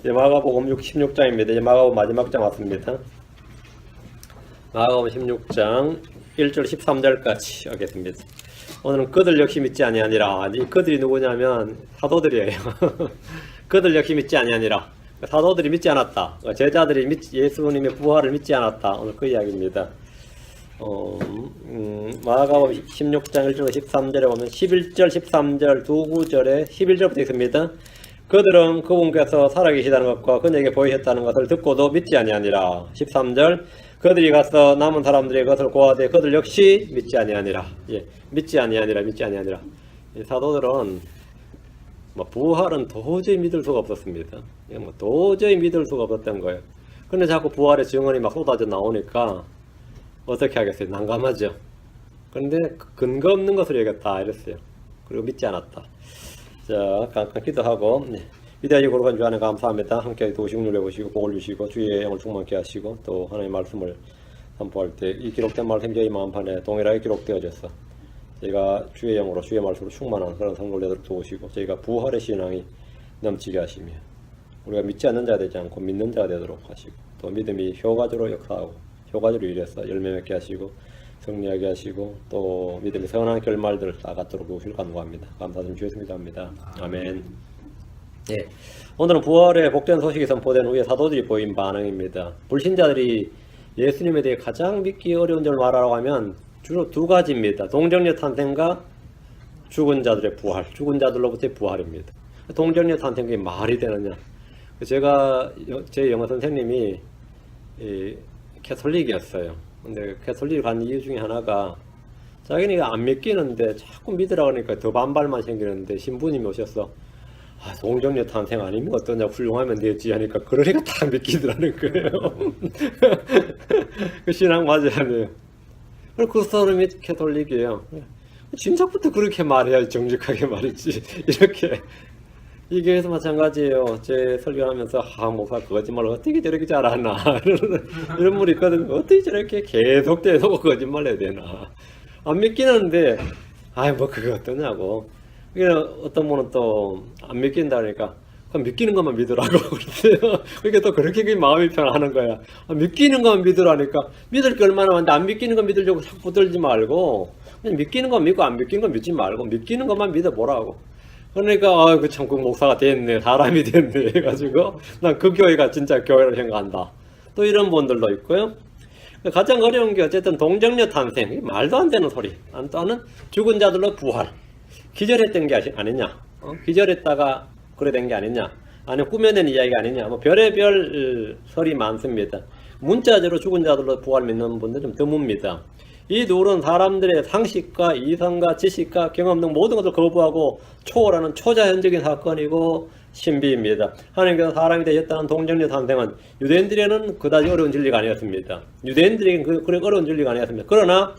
마가복음 16장입니다. 이제 마가복음 마지막 장 왔습니다. 마가복음 16장 1절 13절까지 하겠습니다. 오늘은 그들 역시 믿지 아니하니라. 이 그들이 누구냐면 사도들이에요. 그들 역시 믿지 아니하니라. 사도들이 믿지 않았다. 제자들이 예수님의 부활을 믿지 않았다. 오늘 그 이야기입니다. 마가복음 16장 1절 13절에 보면 11절 13절 두 구절에 11절부터 있습니다. 그들은 그분께서 살아계시다는 것과 그에게 보이셨다는 것을 듣고도 믿지 아니하니라. 13절 그들이 가서 남은 사람들의 것을 고하되 그들 역시 믿지 아니하니라. 믿지 아니하니라. 사도들은 부활은 도저히 믿을 수가 없었습니다. 도저히 믿을 수가 없었던 거예요. 근데 자꾸 부활의 증언이 막 쏟아져 나오니까 어떻게 하겠어요? 난감하죠. 그런데 근거 없는 것을 얘기했다 이랬어요. 그리고 믿지 않았다. 자, 잠깐 기도하고 위대하게 거룩한 주 안에 감사합니다. 함께 도우시고 눌러보시고 복을 주시고 주의 영을 충만케 하시고 또 하나님의 말씀을 선포할 때 이 기록된 말씀 저희 마음판에 동일하게 기록되어져서 저희가 주의 영으로 주의 말씀으로 충만한 그런 성도를 되도록 도우시고 저희가 부활의 신앙이 넘치게 하시며 우리가 믿지 않는 자가 되지 않고 믿는 자가 되도록 하시고 또 믿음이 효과적으로 역사하고 효과적으로 일해서 열매 맺게 하시고 승리하게 하시고 또 믿음의 선한 결말들을 나가도록 도우실 간구합니다. 감사드리며 주의 이름으로 기도합니다. 아멘. 오늘은 부활의 복된 소식이 선포된 후에 사도들이 보인 반응입니다. 불신자들이 예수님에 대해 가장 믿기 어려운 점을 말하라고 하면 주로 두 가지입니다. 동정녀 탄생과 죽은 자들의 부활, 죽은 자들로부터의 부활입니다. 동정녀 탄생이 말이 되느냐? 제 영어 선생님이 캐톨릭이었어요. 근데 캐톨릭 간 이유 중에 하나가 자기는 안 믿기는데 자꾸 믿으라고 하니까 더 반발만 생기는데 신부님이 오셔서 동정녀 탄생 아니면 어떠냐 훌륭하면 되지 하니까 그러니까 다 믿기더라는 거예요. 그 신앙 맞아요. 그리고 그 사람이 캐톨릭이에요. 진작부터 그렇게 말해야지 정직하게 말이지 이렇게 이게 해서 마찬가지예요. 제 설교하면서 목사 거짓말을 어떻게 저렇게 잘하나 이런 분이 있거든요. 어떻게 저렇게 계속 거짓말 해야 되나 안 믿기는데 그게 어떠냐고. 어떤 분은 또 안 믿긴다 그러니까 그럼 믿기는 것만 믿으라고 그러세요. 그러니까 또 그렇게 마음이 편하는 거야. 믿기는 것만 믿으라니까 믿을 게 얼마나 많은데 안 믿기는 거 믿으려고 자꾸 붙들지 말고 그냥 믿기는 거 믿고 안 믿기는 거 믿지 말고 믿기는 것만 믿어보라고. 그러니까 참 그 목사가 됐네 사람이 됐네 해가지고 난 그 교회가 진짜 교회로 생각한다. 또 이런 분들도 있고요. 가장 어려운 게 어쨌든 동정녀 탄생 말도 안 되는 소리. 또는 죽은 자들로 부활 기절했던 게 아니냐, 기절했다가 그래 된 게 아니냐, 아니면 꾸며낸 이야기가 아니냐, 별의별 설이 많습니다. 문자적으로 죽은 자들로 부활 믿는 분들은 좀 드뭅니다. 이 둘은 사람들의 상식과 이성과 지식과 경험 등 모든 것을 거부하고 초월하는 초자연적인 사건이고 신비입니다. 하나님께서 사람이 되셨다는 동정녀 탄생은 유대인들에게는 그다지 어려운 진리가 아니었습니다. 유대인들에게는 그래 어려운 진리가 아니었습니다. 그러나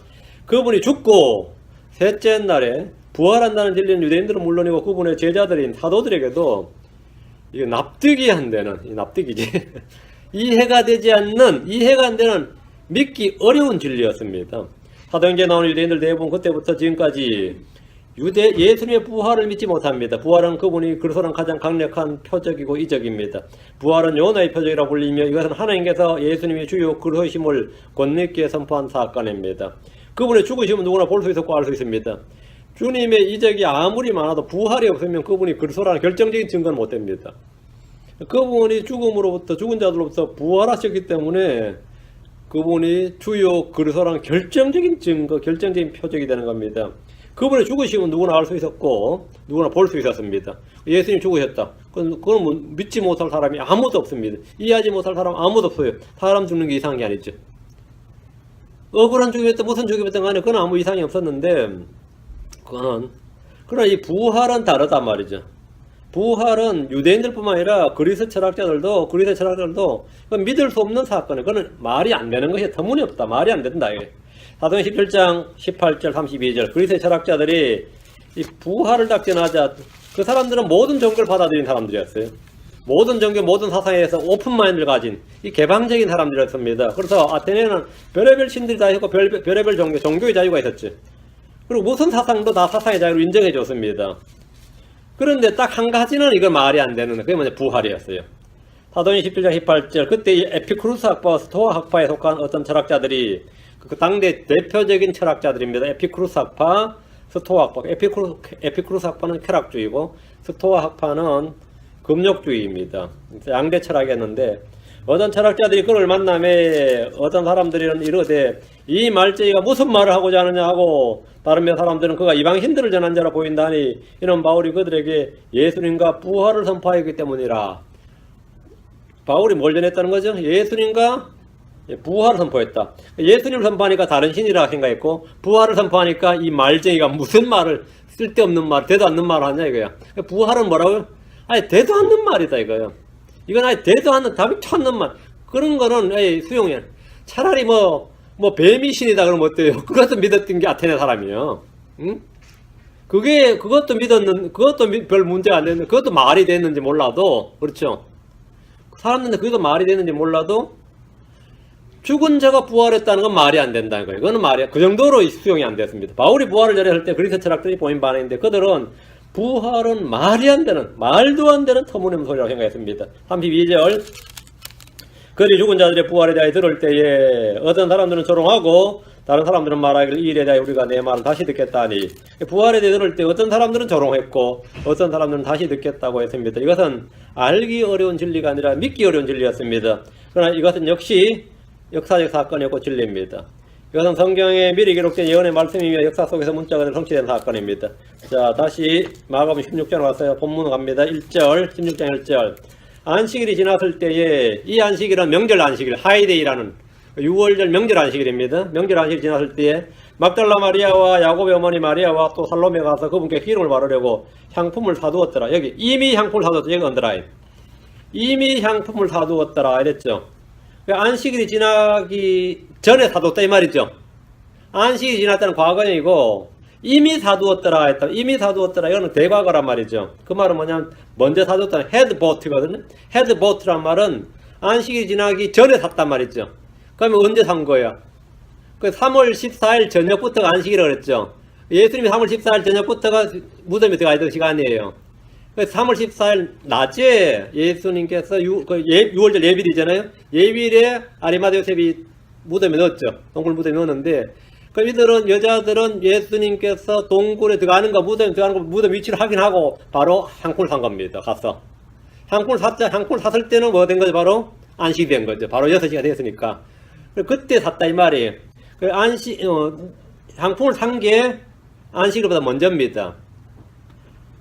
그분이 죽고 셋째 날에 부활한다는 진리는 유대인들은 물론이고 그분의 제자들인 사도들에게도 이게 납득이 안 되는 납득이지 이해가 안 되는 믿기 어려운 진리였습니다. 사도행전에 나오는 유대인들 대부분 그때부터 지금까지 예수님의 부활을 믿지 못합니다. 부활은 그분이 그리스도랑 가장 강력한 표적이고 이적입니다. 부활은 요나의 표적이라고 불리며 이것은 하나님께서 예수님이 주요 그리스도이심을 권능있게 선포한 사건입니다. 그분의 죽으심은 누구나 볼 수 있었고 알 수 있습니다. 주님의 이적이 아무리 많아도 부활이 없으면 그분이 그리스도라는 결정적인 증거는 못 됩니다. 그분이 죽은 자들로부터 부활하셨기 때문에 그분이 주요 그리스도라는 결정적인 증거, 결정적인 표적이 되는 겁니다. 그분의 죽으심은 누구나 알 수 있었고 누구나 볼 수 있었습니다. 예수님 죽으셨다. 그건 믿지 못할 사람이 아무도 없습니다. 이해하지 못할 사람 아무도 없어요. 사람 죽는 게 이상한 게 아니죠. 억울한 죽음이었든 무슨 죽음이었든 간에 그건 아무 이상이 없었는데 그러나 이 부활은 다르단 말이죠. 부활은 유대인들뿐만 아니라 그리스 철학자들도 믿을 수 없는 사건이에요. 그건 말이 안 되는 것이 터무니없다. 말이 안 된다. 사도행전 17장 18절 32절 그리스 철학자들이 이 부활을 작전하자 그 사람들은 모든 종교를 받아들인 사람들이었어요. 모든 종교, 모든 사상에 대해서 오픈마인드를 가진 이 개방적인 사람들이었습니다. 그래서 아테네는 별의별 신들이 다 있고 별의별 종교의 자유가 있었죠. 그리고 무슨 사상도 다 사상의 자유를 인정해 줬습니다. 그런데 딱 한 가지는 이거 말이 안 되는 그게 뭐냐 부활이었어요. 사도행 17장 18절 그때 이 에피쿠루스 학파와 스토아 학파에 속한 어떤 철학자들이 그 당대 대표적인 철학자들입니다. 에피쿠루스 학파, 스토아 학파. 에피쿠루스 학파는 쾌락주의고 스토아 학파는 금욕주의입니다. 양대 철학이었는데 어떤 철학자들이 그를 만남에 어떤 사람들은 이러되 이 말쟁이가 무슨 말을 하고자 하느냐 하고 다른 몇 사람들은 그가 이방신들을 전한 자라 보인다니 이는 바울이 그들에게 예수님과 부활을 선포하였기 때문이라. 바울이 뭘 전했다는 거죠? 예수님과 부활을 선포했다. 예수님을 선포하니까 다른 신이라 생각했고 부활을 선포하니까 이 말쟁이가 무슨 말을 쓸데없는 말, 되도 않는 말을 하냐 이거야. 부활은 뭐라고요? 아니 되도 않는 말이다 이거요. 이건 아니 되도 않는 답이 찾는 말. 그런 거는 수용해. 차라리 뭐 뱀이 신이다 그러면 어때요? 그것도 믿었던 게 아테네 사람이에요. 응? 그것도 믿었는, 그것도 별 문제가 안 됐는데, 그것도 말이 됐는지 몰라도, 그렇죠? 사람들한테 그것도 말이 됐는지 몰라도, 죽은 자가 부활했다는 건 말이 안 된다는 거예요. 그거는 말이, 그 정도로 수용이 안 됐습니다. 바울이 부활을 전했을 때 그리스 철학들이 보인 바는데, 그들은 부활은 말이 안 되는, 말도 안 되는 터무니없는 소리라고 생각했습니다. 32절. 그들이 죽은 자들의 부활에 대하여 들을 때에 어떤 사람들은 조롱하고 다른 사람들은 말하기를 이 일에 대하여 우리가 내 말을 다시 듣겠다니. 부활에 대해 들을 때 어떤 사람들은 조롱했고 어떤 사람들은 다시 듣겠다고 했습니다. 이것은 알기 어려운 진리가 아니라 믿기 어려운 진리였습니다. 그러나 이것은 역시 역사적 사건이었고 진리입니다. 이것은 성경에 미리 기록된 예언의 말씀이며 역사 속에서 문자가 성취된 사건입니다. 자, 다시 마가복음 16장 왔어요. 본문 갑니다. 1절, 16장 1절. 안식일이 지났을 때에 이 안식일은 명절 안식일, 하이데이라는 6월절 명절 안식일입니다. 명절 안식일이 지났을 때에 막달라 마리아와 야곱의 어머니 마리아와 또 살로메 가서 그분께 기름을 바르려고 향품을 사두었더라. 여기 이미 향품을 사두었더라. 여기 언더라인. 이미 향품을 사두었더라 이랬죠. 안식일이 지나기 전에 사두었다 이 말이죠. 안식일이 지났다는 과거형이고 이미 사두었더라 했다. 이미 사두었더라. 이거는 대과거란 말이죠. 그 말은 뭐냐면 먼저 사두었다는 헤드보트거든요. 헤드보트란 말은 안식일이 지나기 전에 샀단 말이죠. 그러면 언제 산 거야? 그 3월 14일 저녁부터가 안식일이라고 그랬죠. 예수님이 3월 14일 저녁부터가 무덤에 들어가야 되는 시간이에요. 3월 14일 낮에 예수님께서 6월절 예비일이잖아요. 예비일에 아리마대 요셉이 무덤에 넣었죠. 동굴 무덤에 넣었는데 그럼 이들은 여자들은 예수님께서 동굴에 들어가는 거 무덤에 들어가는 거 무덤 위치를 확인하고 바로 향품을 산 겁니다. 가서 향품을 샀을 때는 뭐 된 거죠? 바로 안식이 된 거죠. 바로 6시가 됐으니까 그때 샀다 이 말이에요. 향품을 산 게 안식일보다 먼저입니다.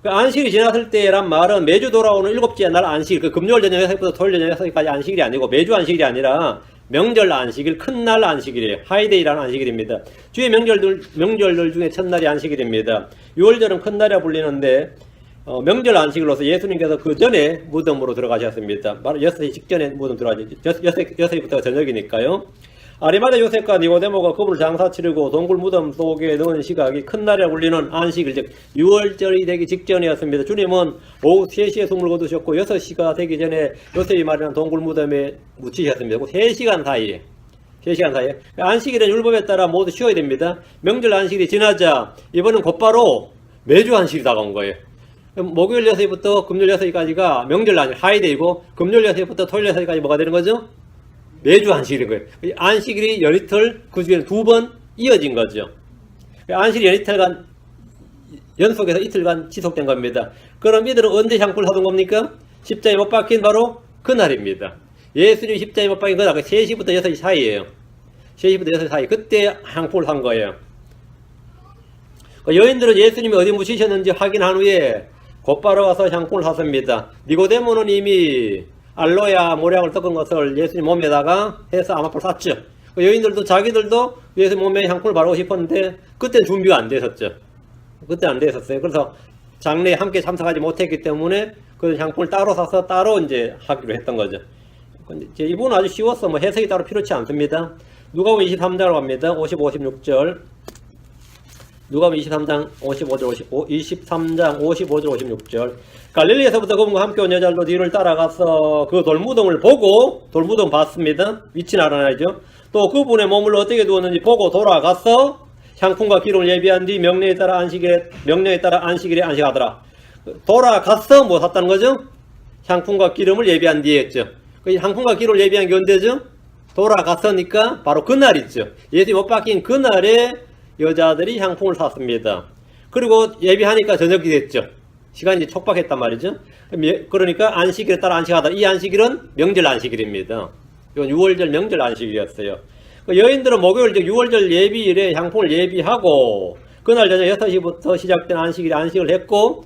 안식일이 지났을 때란 말은 매주 돌아오는 7째 날 안식일, 그 금요일 저녁 6시부터 토요일 저녁 6시까지 안식일이 아니고 매주 안식일이 아니라 명절 안식일, 큰 날 안식일이에요. 하이데이라는 안식일입니다. 주의 명절들 중에 첫날이 안식일입니다. 6월절은 큰 날이라 불리는데 명절 안식일로서 예수님께서 그 전에 무덤으로 들어가셨습니다. 바로 6시 직전에 무덤 들어가죠. 6시부터가 저녁이니까요. 아리마대 요셉과 니고데모가 그분을 장사 치르고 동굴 무덤 속에 넣은 시각이 큰 날이라 불리는 안식일, 즉 6월절이 되기 직전이었습니다. 주님은 오후 3시에 숨을 거두셨고 6시가 되기 전에 요셉이 마련한 동굴 무덤에 묻히셨습니다. 3시간 사이에 안식일은 율법에 따라 모두 쉬어야 됩니다. 명절 안식일이 지나자 이번은 곧바로 매주 안식일이 다가온 거예요. 목요일 6시부터 금요일 6시까지가 명절 안식 하이데이고 금요일 6시부터 토요일 6시까지 뭐가 되는 거죠? 매주 안식일인 거예요. 안식일이 연이틀 그 중에 2번 이어진 거죠. 안식일이 연이틀간 연속해서 이틀간 지속된 겁니다. 그럼 이들은 언제 향품을 사둔 겁니까? 십자가에 못 박힌 바로 그날입니다. 예수님이 십자가에 못 박힌 그날 3시부터 6시 사이에요. 3시부터 6시 사이 그때 향품을 산 거예요. 여인들은 예수님이 어디 묻히셨는지 확인한 후에 곧바로 와서 향품을 샀습니다. 니고데모는 이미 알로야 모략을 섞은 것을 예수님 몸에다가 해서 아마포를 샀죠. 여인들도 자기들도 예수님 몸에 향품을 바르고 싶었는데 그때는 준비가 안 됐었죠. 그때 안 됐었어요. 그래서 장례에 함께 참석하지 못했기 때문에 그 향품을 따로 사서 따로 이제 하기로 했던 거죠. 근데 이 부분은 아주 쉬워서 뭐 해석이 따로 필요치 않습니다. 누가복음 23장으로 갑니다. 55, 56절. 누가복음 23장 55절 23장 55절 56절. 갈릴리에서부터 그분과 함께 온 여자들도 뒤를 따라가서 그 돌무덤을 보고 돌무덤 봤습니다. 위치는 알아야죠. 또 그분의 몸을 어떻게 두었는지 보고 돌아가서 향품과 기름을 예비한 뒤 명령에 따라 안식일에 안식하더라. 돌아가서 뭐 샀다는 거죠? 향품과 기름을 예비한 뒤에 했죠. 그 향품과 기로를 예비한 게 언제죠? 돌아갔으니까 바로 그날이죠. 예수님 못 박힌 그날에 여자들이 향품을 샀습니다. 그리고 예비하니까 저녁이 됐죠. 시간이 촉박했단 말이죠. 그러니까 안식일에 따라 안식하다. 이 안식일은 명절 안식일입니다. 이건 6월절 명절 안식일이었어요. 여인들은 목요일 즉 6월절 예비일에 향품을 예비하고 그날 저녁 6시부터 시작된 안식일에 안식을 했고,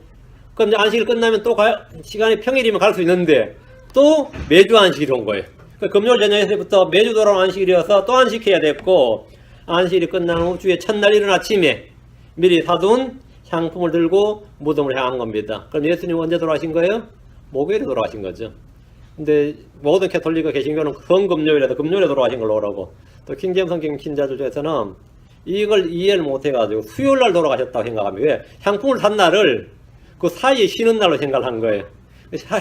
그럼 이제 안식일 끝나면 또 시간이 평일이면 갈 수 있는데 또 매주 안식일이 온 거예요. 금요일 저녁 6시부터 매주 돌아온 안식일이어서 또 안식해야 됐고, 안식일이 끝난 후 주의 첫날 이른 아침에 미리 사둔 향품을 들고 무덤을 향한 겁니다. 그럼 예수님 언제 돌아가신 거예요? 목요일에 돌아가신 거죠. 근데 모든 캐톨릭과 개신교는 성금요일에도 금요일에 돌아가신 걸로 오라고, 또 킹제임스 성경 신자들 중에서는 이걸 이해를 못해가지고 수요일날 돌아가셨다고 생각합니다. 왜? 향품을 산 날을 그 사이에 쉬는 날로 생각한 거예요.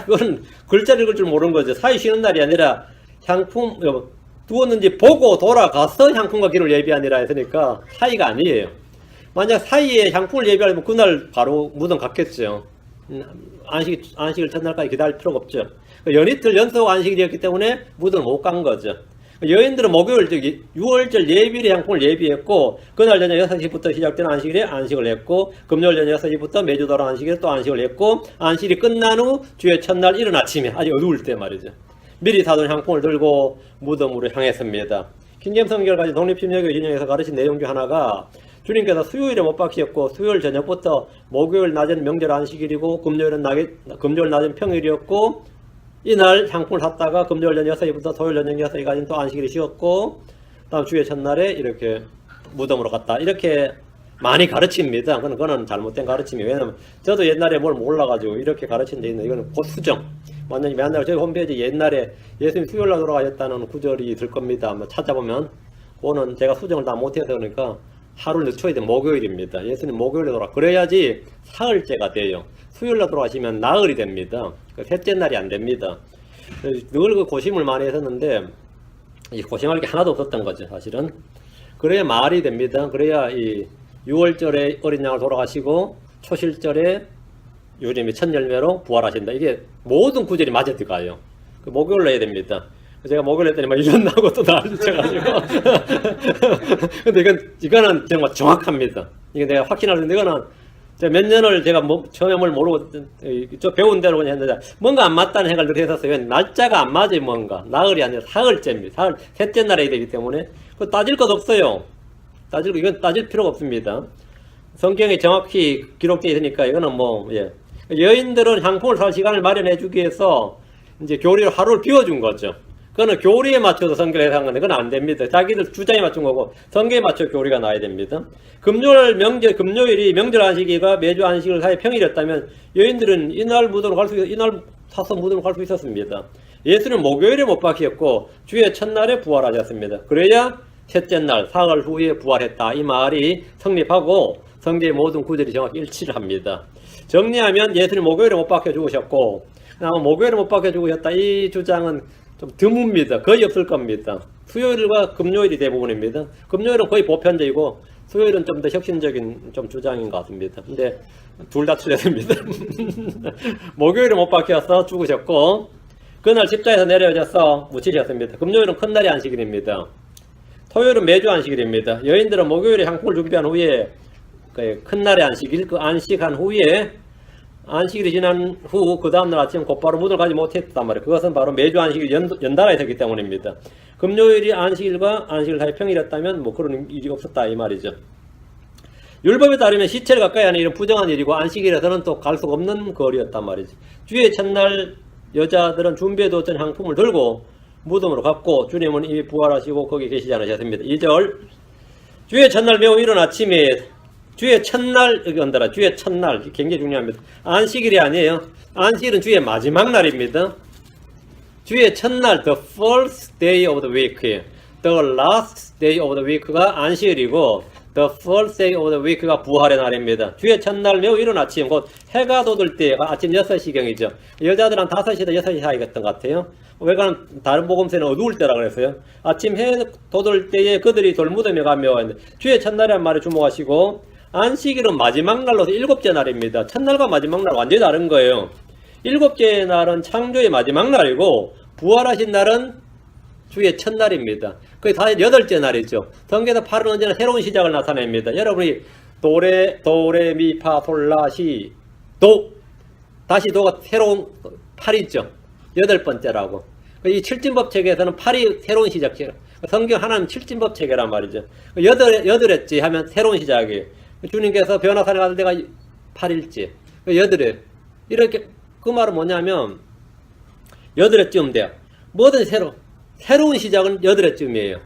그건 글자를 읽을 줄 모르는 거죠. 사이 쉬는 날이 아니라 향품 두었는지 보고 돌아가서 향품과 기를 예비하니라 했으니까 사이가 아니에요. 만약 사이에 향품을 예비하려면 그날 바로 무덤 갔겠죠. 안식일 첫날까지 기다릴 필요가 없죠. 연이틀 연속 안식일이었기 때문에 무덤을 못 간 거죠. 여인들은 목요일 즉 6월절 예비일에 향품을 예비했고, 그날 저녁 6시부터 시작된 안식일에 안식을 했고, 금요일 저녁 6시부터 매주 돌아온 안식일에 또 안식을 했고, 안식일이 끝난 후 주의 첫날 이른 아침에 아직 어두울 때 말이죠. 미리 사둔 향품을 들고 무덤으로 향했습니다. 킹제임스 성경을 가진 독립심리학의 진영에서 가르친 내용 중 하나가, 주님께서 수요일에 못 박히셨고 수요일 저녁부터 목요일 낮은 명절 안식일이고 금요일 낮은 평일이었고, 이날 향품을 샀다가 금요일 저녁 6시부터 토요일 저녁 6시까지는 또 안식일이 쉬었고, 다음 주의 첫날에 이렇게 무덤으로 갔다. 이렇게 많이 가르칩니다. 그거는 잘못된 가르침이에요. 왜냐면 저도 옛날에 뭘 몰라가지고 이렇게 가르친 데 있는, 이거는 곧 수정. 완전히 맨날 저희 홈페이지 옛날에 예수님 수요일날 돌아가셨다는 구절이 들 겁니다. 한번 찾아보면, 그거는 제가 수정을 다 못해서 그러니까 하루를 늦춰야 돼. 목요일입니다. 예수님 목요일에 그래야지 사흘째가 돼요. 수요일날 돌아가시면 나흘이 됩니다. 셋째 날이 안 됩니다. 늘 그 고심을 많이 했었는데 이 고심할 게 하나도 없었던 거죠, 사실은. 그래야 말이 됩니다. 그래야 이 6월절에 어린 양을 돌아가시고 초실절에 유림이 첫 열매로 부활하신다. 이게 모든 구절이 맞아 들어가요. 그 목요일로 해야 됩니다. 제가 목요일 했더니 막 일어나고 또 난리쳐가지고. 근데 이거는 정말 정확합니다. 이게 내가 확신하는데, 이거는 제가 몇 년을 제가 처음에 뭘 모르고 저 배운 대로 그냥 했는데 뭔가 안 맞다는 생각을 늘 했었어요. 날짜가 안 맞아요. 뭔가 나흘이 아니라 사흘째입니다. 사흘 셋째 날에 해야 되기 때문에 그 따질 것 없어요. 이건 따질 필요가 없습니다. 성경에 정확히 기록되어 있으니까 이거는 여인들은 향품을 살 시간을 마련해 주기 위해서 이제 교리로 하루를 비워준 거죠. 그거는 교리에 맞춰서 성경을 해석한 건데 그건 안 됩니다. 자기들 주장에 맞춘 거고 성경에 맞춰 교리가 나야 됩니다. 금요일이 명절 안식일과 매주 안식일 사이 평일이었다면 여인들은 이날 사서 무덤을 갈 수 있었습니다. 예수는 목요일에 못 박히셨고 주의 첫날에 부활하셨습니다. 그래야 셋째 날 사흘 후에 부활했다. 이 말이 성립하고 성경의 모든 구절이 정확히 일치를 합니다. 정리하면 예수는 목요일에 못 박혀 죽으셨고, 목요일에 못 박혀 죽으셨다. 이 주장은 좀 드뭅니다. 거의 없을 겁니다. 수요일과 금요일이 대부분입니다. 금요일은 거의 보편적이고 수요일은 좀 더 혁신적인 주장인 것 같습니다. 근데 둘 다 틀렸습니다. 목요일에 못 박혀서 죽으셨고 그날 십자에서 내려오셔서 묻히셨습니다. 금요일은 큰날의 안식일입니다. 토요일은 매주 안식일입니다. 여인들은 목요일에 향품을 준비한 후에 큰날의 안식일, 그 안식한 후에 안식일이 지난 후 그 다음날 아침 곧바로 무덤을 가지 못했단 말이에요. 그것은 바로 매주 안식일 연달아 있었기 때문입니다. 금요일이 안식일과 안식일 사이 평일이었다면 그런 일이 없었다 이 말이죠. 율법에 따르면 시체를 가까이 하는 일은 부정한 일이고 안식일에서는 또 갈 수가 없는 거리였단 말이죠. 주의 첫날 여자들은 준비해뒀던 향품을 들고 무덤으로 갔고 주님은 이미 부활하시고 거기 계시지 않으셨습니다. 2절 주의 첫날 매우 이른 아침에 주의 첫날, 여기 온다라. 주의 첫날. 굉장히 중요합니다. 안식일이 아니에요. 안식일은 주의 마지막 날입니다. 주의 첫날, the first day of the week. The last day of the week가 안식일이고, the first day of the week가 부활의 날입니다. 주의 첫날 매우 이른 아침, 곧 해가 돋을 때가 아침 6시경이죠. 여자들은 5시에서 6시 사이였던 것 같아요. 왜냐하면 다른 복음서는 어두울 때라 그랬어요. 아침 해 돋을 때에 그들이 돌무덤에 가며 주의 첫날이란 말에 주목하시고, 안식일은 마지막 날로서 7째 날입니다. 첫날과 마지막 날 완전히 다른 거예요. 7째 날은 창조의 마지막 날이고 부활하신 날은 주의 첫날입니다. 그게 다 8째 날이죠. 성경에서 8은 언제나 새로운 시작을 나타냅니다. 여러분이 도레미파솔라시 도, 다시 도가 새로운 8이죠. 8번째라고. 이 칠진법 체계에서는 8이 새로운 시작이에요. 성경 하나님 칠진법 체계란 말이죠. 여덟째 하면 새로운 시작이에요. 주님께서 변화산에 가실 때가 8일째. 8회. 이렇게, 그 말은 뭐냐면, 8회쯤 돼요. 뭐든 새로운 시작은 8회쯤이에요.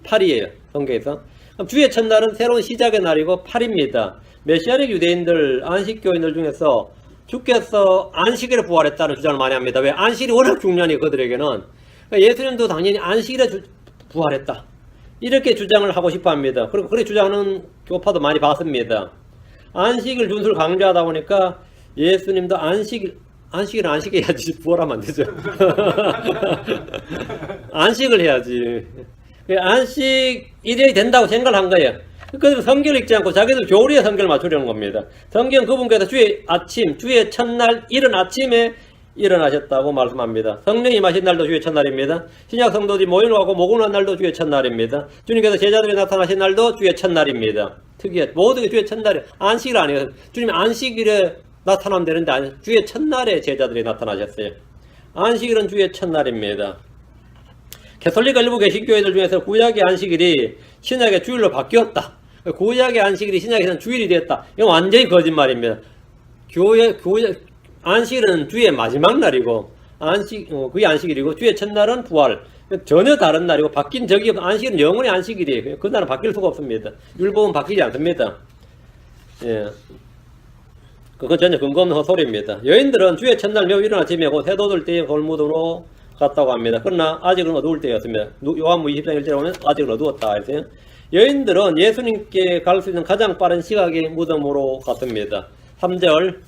8이에요. 성경에서. 그럼 주의 첫날은 새로운 시작의 날이고 8입니다. 메시아적 유대인들, 안식교인들 중에서 주께서 안식일에 부활했다는 주장을 많이 합니다. 왜? 안식일이 워낙 중요하니 그들에게는. 그러니까 예수님도 당연히 안식일에 부활했다. 이렇게 주장을 하고 싶어 합니다. 그리고 그렇게 주장하는 교파도 많이 봤습니다. 안식일 준수를 강조하다 보니까 예수님도 안식일은 안식해야지 부활하면 안 되죠. 안식을 해야지. 안식일이 된다고 생각을 한 거예요. 그들은 성경을 읽지 않고 자기들 교리에 성경을 맞추려는 겁니다. 성경 그분께서 주의 첫날 이른 아침에 일어나셨다고 말씀합니다. 성령이 임하신 날도 주의 첫날입니다. 신약 성도들이 모임을 하고 모금한 날도 주의 첫날입니다. 주님께서 제자들이 나타나신 날도 주의 첫날입니다. 특이해. 모든 게 주의 첫날이에요. 안식일 아니에요. 주님이 안식일에 나타나면 되는데 주의 첫날에 제자들이 나타나셨어요. 안식일은 주의 첫날입니다. 개톨릭 일부 개신교회들 중에서 구약의 안식일이 신약의 주일로 바뀌었다. 구약의 안식일이 신약에서는 주일이 되었다. 이건 완전히 거짓말입니다. 안식일은 주의 마지막 날이고 그게 안식일이고 주의 첫날은 부활. 전혀 다른 날이고 바뀐 적이 없고 안식일은 영원히 안식일이에요. 그 날은 바뀔 수가 없습니다. 율법은 바뀌지 않습니다. 예. 그건 전혀 근거 없는 헛소리입니다. 여인들은 주의 첫날 매우 이른 아침에 곧 해 돋을 때에 골무등으로 갔다고 합니다. 그러나 아직은 어두울 때였습니다. 요한무 20장 1절에 보면 아직은 어두웠다 했어요. 여인들은 예수님께 갈 수 있는 가장 빠른 시각이 무덤으로 갔습니다. 3절,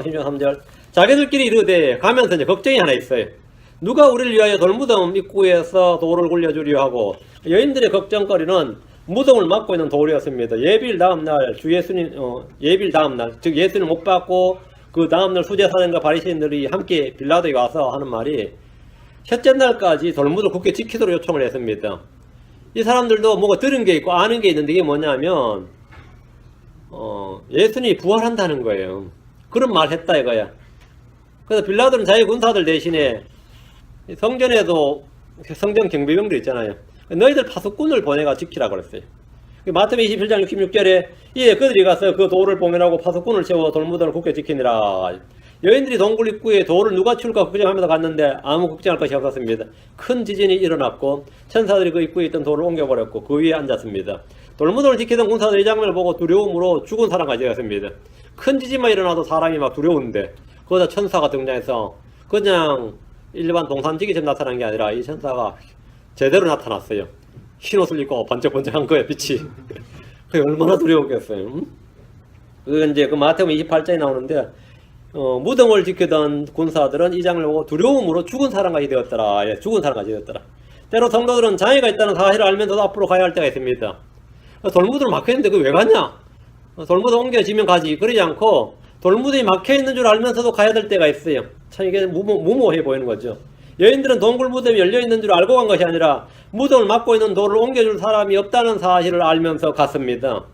신중 3절. 자기들끼리 이르되 가면서 이제 걱정이 하나 있어요. 누가 우리를 위하여 돌무덤 입구에서 돌을 굴려주려 하고, 여인들의 걱정거리는 무덤을 막고 있는 돌이었습니다. 예비일 다음날 예비일 다음날, 즉 예수님 못 받고 그 다음날 수제사장과 바리새인들이 함께 빌라도에 와서 하는 말이 첫째 날까지 돌무덤을 굳게 지키도록 요청을 했습니다. 이 사람들도 뭐가 들은 게 있고 아는 게 있는데 이게 뭐냐면 예수님이 부활한다는 거예요. 그런 말 했다 이거야. 그래서 빌라도는 자기 군사들 대신에 성전에도 성전 경비병들 있잖아요. 너희들 파수꾼을 보내가 지키라고 그랬어요. 마태복음 27장 66절에 그들이 가서 그 돌을 봉인하고 파수꾼을 세워 돌무덤을 굳게 지키니라. 여인들이 동굴 입구에 돌을 누가 치울까 걱정하면서 갔는데 아무 걱정할 것이 없었습니다. 큰 지진이 일어났고 천사들이 그 입구에 있던 돌을 옮겨버렸고 그 위에 앉았습니다. 돌무덤을 지키던 군사들이 이 장면을 보고 두려움으로 죽은 사람까지 되었습니다. 큰 지진만 일어나도 사람이 막 두려운데 거기다 천사가 등장해서 그냥 일반 동산지기처럼 나타난 게 아니라 이 천사가 제대로 나타났어요. 흰옷을 입고 번쩍번쩍한 거예요, 빛이. 그게 얼마나 두려웠겠어요. 그게 이제 그 마태복음 28장에 나오는데 무덤을 지키던 군사들은 이 장을 보고 두려움으로 죽은 사람까지 되었더라. 예, 죽은 사람까지 되었더라. 때로 성도들은 장애가 있다는 사실을 알면서도 앞으로 가야 할 때가 있습니다. 돌무덤을 막혀있는데 그 왜 가냐? 돌무덤 옮겨지면 가지. 그러지 않고 돌무덤이 막혀있는 줄 알면서도 가야 될 때가 있어요. 참 이게 무모해 보이는 거죠. 여인들은 동굴 무덤이 열려있는 줄 알고 간 것이 아니라 무덤을 막고 있는 돌을 옮겨줄 사람이 없다는 사실을 알면서 갔습니다.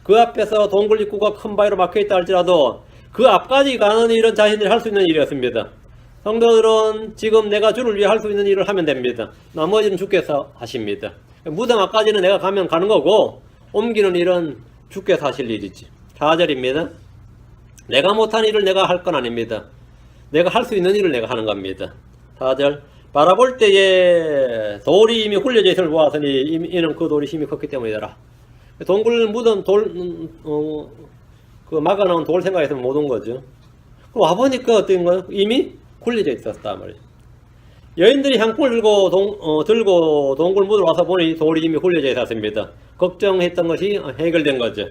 그 앞에서 동굴 입구가 큰 바위로 막혀있다 할지라도 그 앞까지 가는 일은 자신들이 할 수 있는 일이었습니다. 성도들은 지금 내가 주를 위해 할 수 있는 일을 하면 됩니다. 나머지는 주께서 하십니다. 무덤 앞까지는 내가 가면 가는 거고 옮기는 일은 주께서 하실 일이지. 4절입니다. 내가 못한 일을 내가 할 건 아닙니다. 내가 할 수 있는 일을 내가 하는 겁니다. 4절. 바라볼 때에 돌이 이미 굴려져 있음을 보았으니 이는 그 돌이 힘이 컸기 때문이더라. 동굴 무덤 그 막아놓은 돌 생각했으면 못 온 거죠. 그럼 와보니까 어떤 거예요? 이미 굴려져 있었단 말이에요. 여인들이 향품을 들고 동굴 무덤 와서 보니 돌이 이미 굴려져 있었습니다. 걱정했던 것이 해결된 거죠.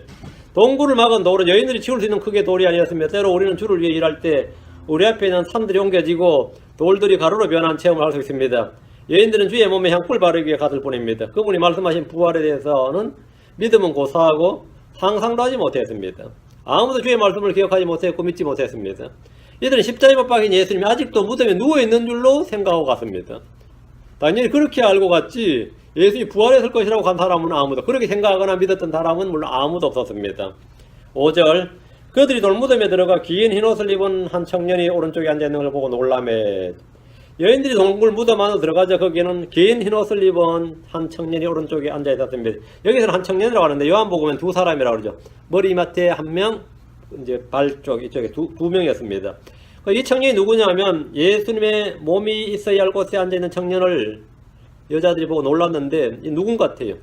동굴을 막은 돌은 여인들이 치울 수 있는 크게 돌이 아니었습니다. 때로 우리는 주를 위해 일할 때 우리 앞에 있는 산들이 옮겨지고 돌들이 가루로 변한 체험을 할 수 있습니다. 여인들은 주의 몸에 향품을 바르기 위해 갔을 뿐입니다. 그분이 말씀하신 부활에 대해서는 믿음은 고사하고 상상도 하지 못했습니다. 아무도 주의 말씀을 기억하지 못했고 믿지 못했습니다. 이들은 십자가에 못 박힌 예수님이 아직도 무덤에 누워있는 줄로 생각하고 갔습니다. 당연히 그렇게 알고 갔지 예수님이 부활했을 것이라고 간 사람은 아무도, 그렇게 생각하거나 믿었던 사람은 물론 아무도 없었습니다. 5절, 그들이 돌무덤에 들어가 긴 흰옷을 입은 한 청년이 오른쪽에 앉아있는 걸 보고 놀라매. 여인들이 동굴 무덤 안으로 들어가자 거기에는 긴 흰옷을 입은 한 청년이 오른쪽에 앉아있었습니다. 여기서는 한 청년이라고 하는데 요한복음엔 두 사람이라고 그러죠. 머리맡에 한 명, 이제 발 쪽 이쪽에 두 명이었습니다. 이 청년이 누구냐면 예수님의 몸이 있어야 할 곳에 앉아있는 청년을 여자들이 보고 놀랐는데 이 누군 같아요.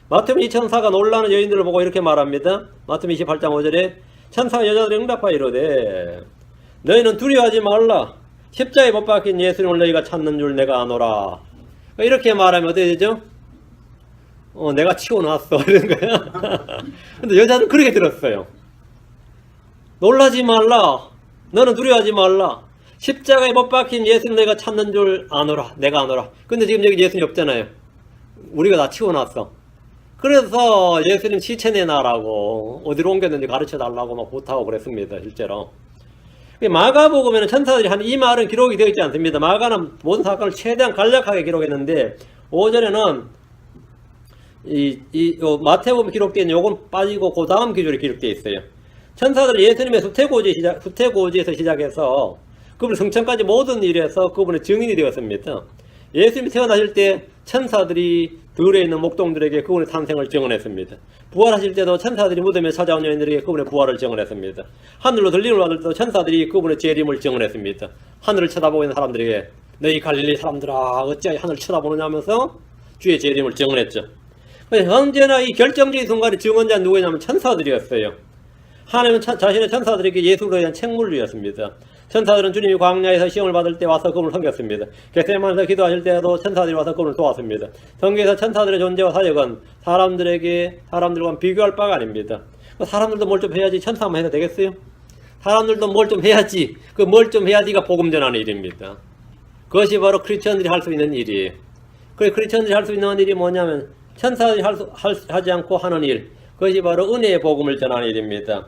마태복음 이 천사가 놀라는 여인들을 보고 이렇게 말합니다. 마태복음 28장 5절에 천사가 여자들이 응답하여 이르되 너희는 두려워하지 말라. 십자가에 못 박힌 예수님을 너희가 찾는 줄 내가 아노라. 이렇게 말하면 어떻게 되죠? 내가 치고 나왔어 이런 거야. 근데 여자는 그렇게 들었어요. 놀라지 말라. 너는 두려워하지 말라. 십자가에 못 박힌 예수님 너희가 찾는 줄 아노라. 내가 아노라. 근데 지금 여기 예수님 없잖아요. 우리가 다 치고 나왔어. 그래서 예수님 시체 내놔라고 어디로 옮겼는지 가르쳐 달라고 막 부탁하고 그랬습니다. 실제로. 마가복음에는 천사들이 한 이 말은 기록이 되어 있지 않습니다. 마가는 모든 사건을 최대한 간략하게 기록했는데 5절에는 마태복음에 기록된 요건 빠지고 그 다음 기절이 기록되어 있어요. 천사들이 예수님의 수태고지에서 시작해서 그분 성천까지 모든 일에서 그분의 증인이 되었습니다. 예수님이 태어나실 때 천사들이 들에 있는 목동들에게 그분의 탄생을 증언했습니다. 부활하실 때도 천사들이 무덤에 찾아온 여인들에게 그분의 부활을 증언했습니다. 하늘로 들림을 받을 때도 천사들이 그분의 재림을 증언했습니다. 하늘을 쳐다보고 있는 사람들에게 너희 갈릴리 사람들아 어찌하여 하늘을 쳐다보느냐 하면서 주의 재림을 증언했죠. 언제나 이 결정적인 순간에 증언자는 누구냐면 천사들이었어요. 하나님은 자신의 천사들에게 예수로 대한 책무를 주었습니다. 천사들은 주님이 광야에서 시험을 받을 때 와서 그분을 섬겼습니다. 겟세마네에서 기도하실 때도 천사들이 와서 그분을 도왔습니다. 성경에서 천사들의 존재와 사역은 사람들과 비교할 바가 아닙니다. 사람들도 뭘 좀 해야지 천사만 해도 되겠어요? 사람들도 뭘 좀 해야지. 그 뭘 좀 해야지가 복음 전하는 일입니다. 그것이 바로 크리스천들이 할 수 있는 일이에요. 그 크리스천들이 할 수 있는 일이 뭐냐면 천사들이 하지 않고 하는 일. 그것이 바로 은혜의 복음을 전하는 일입니다.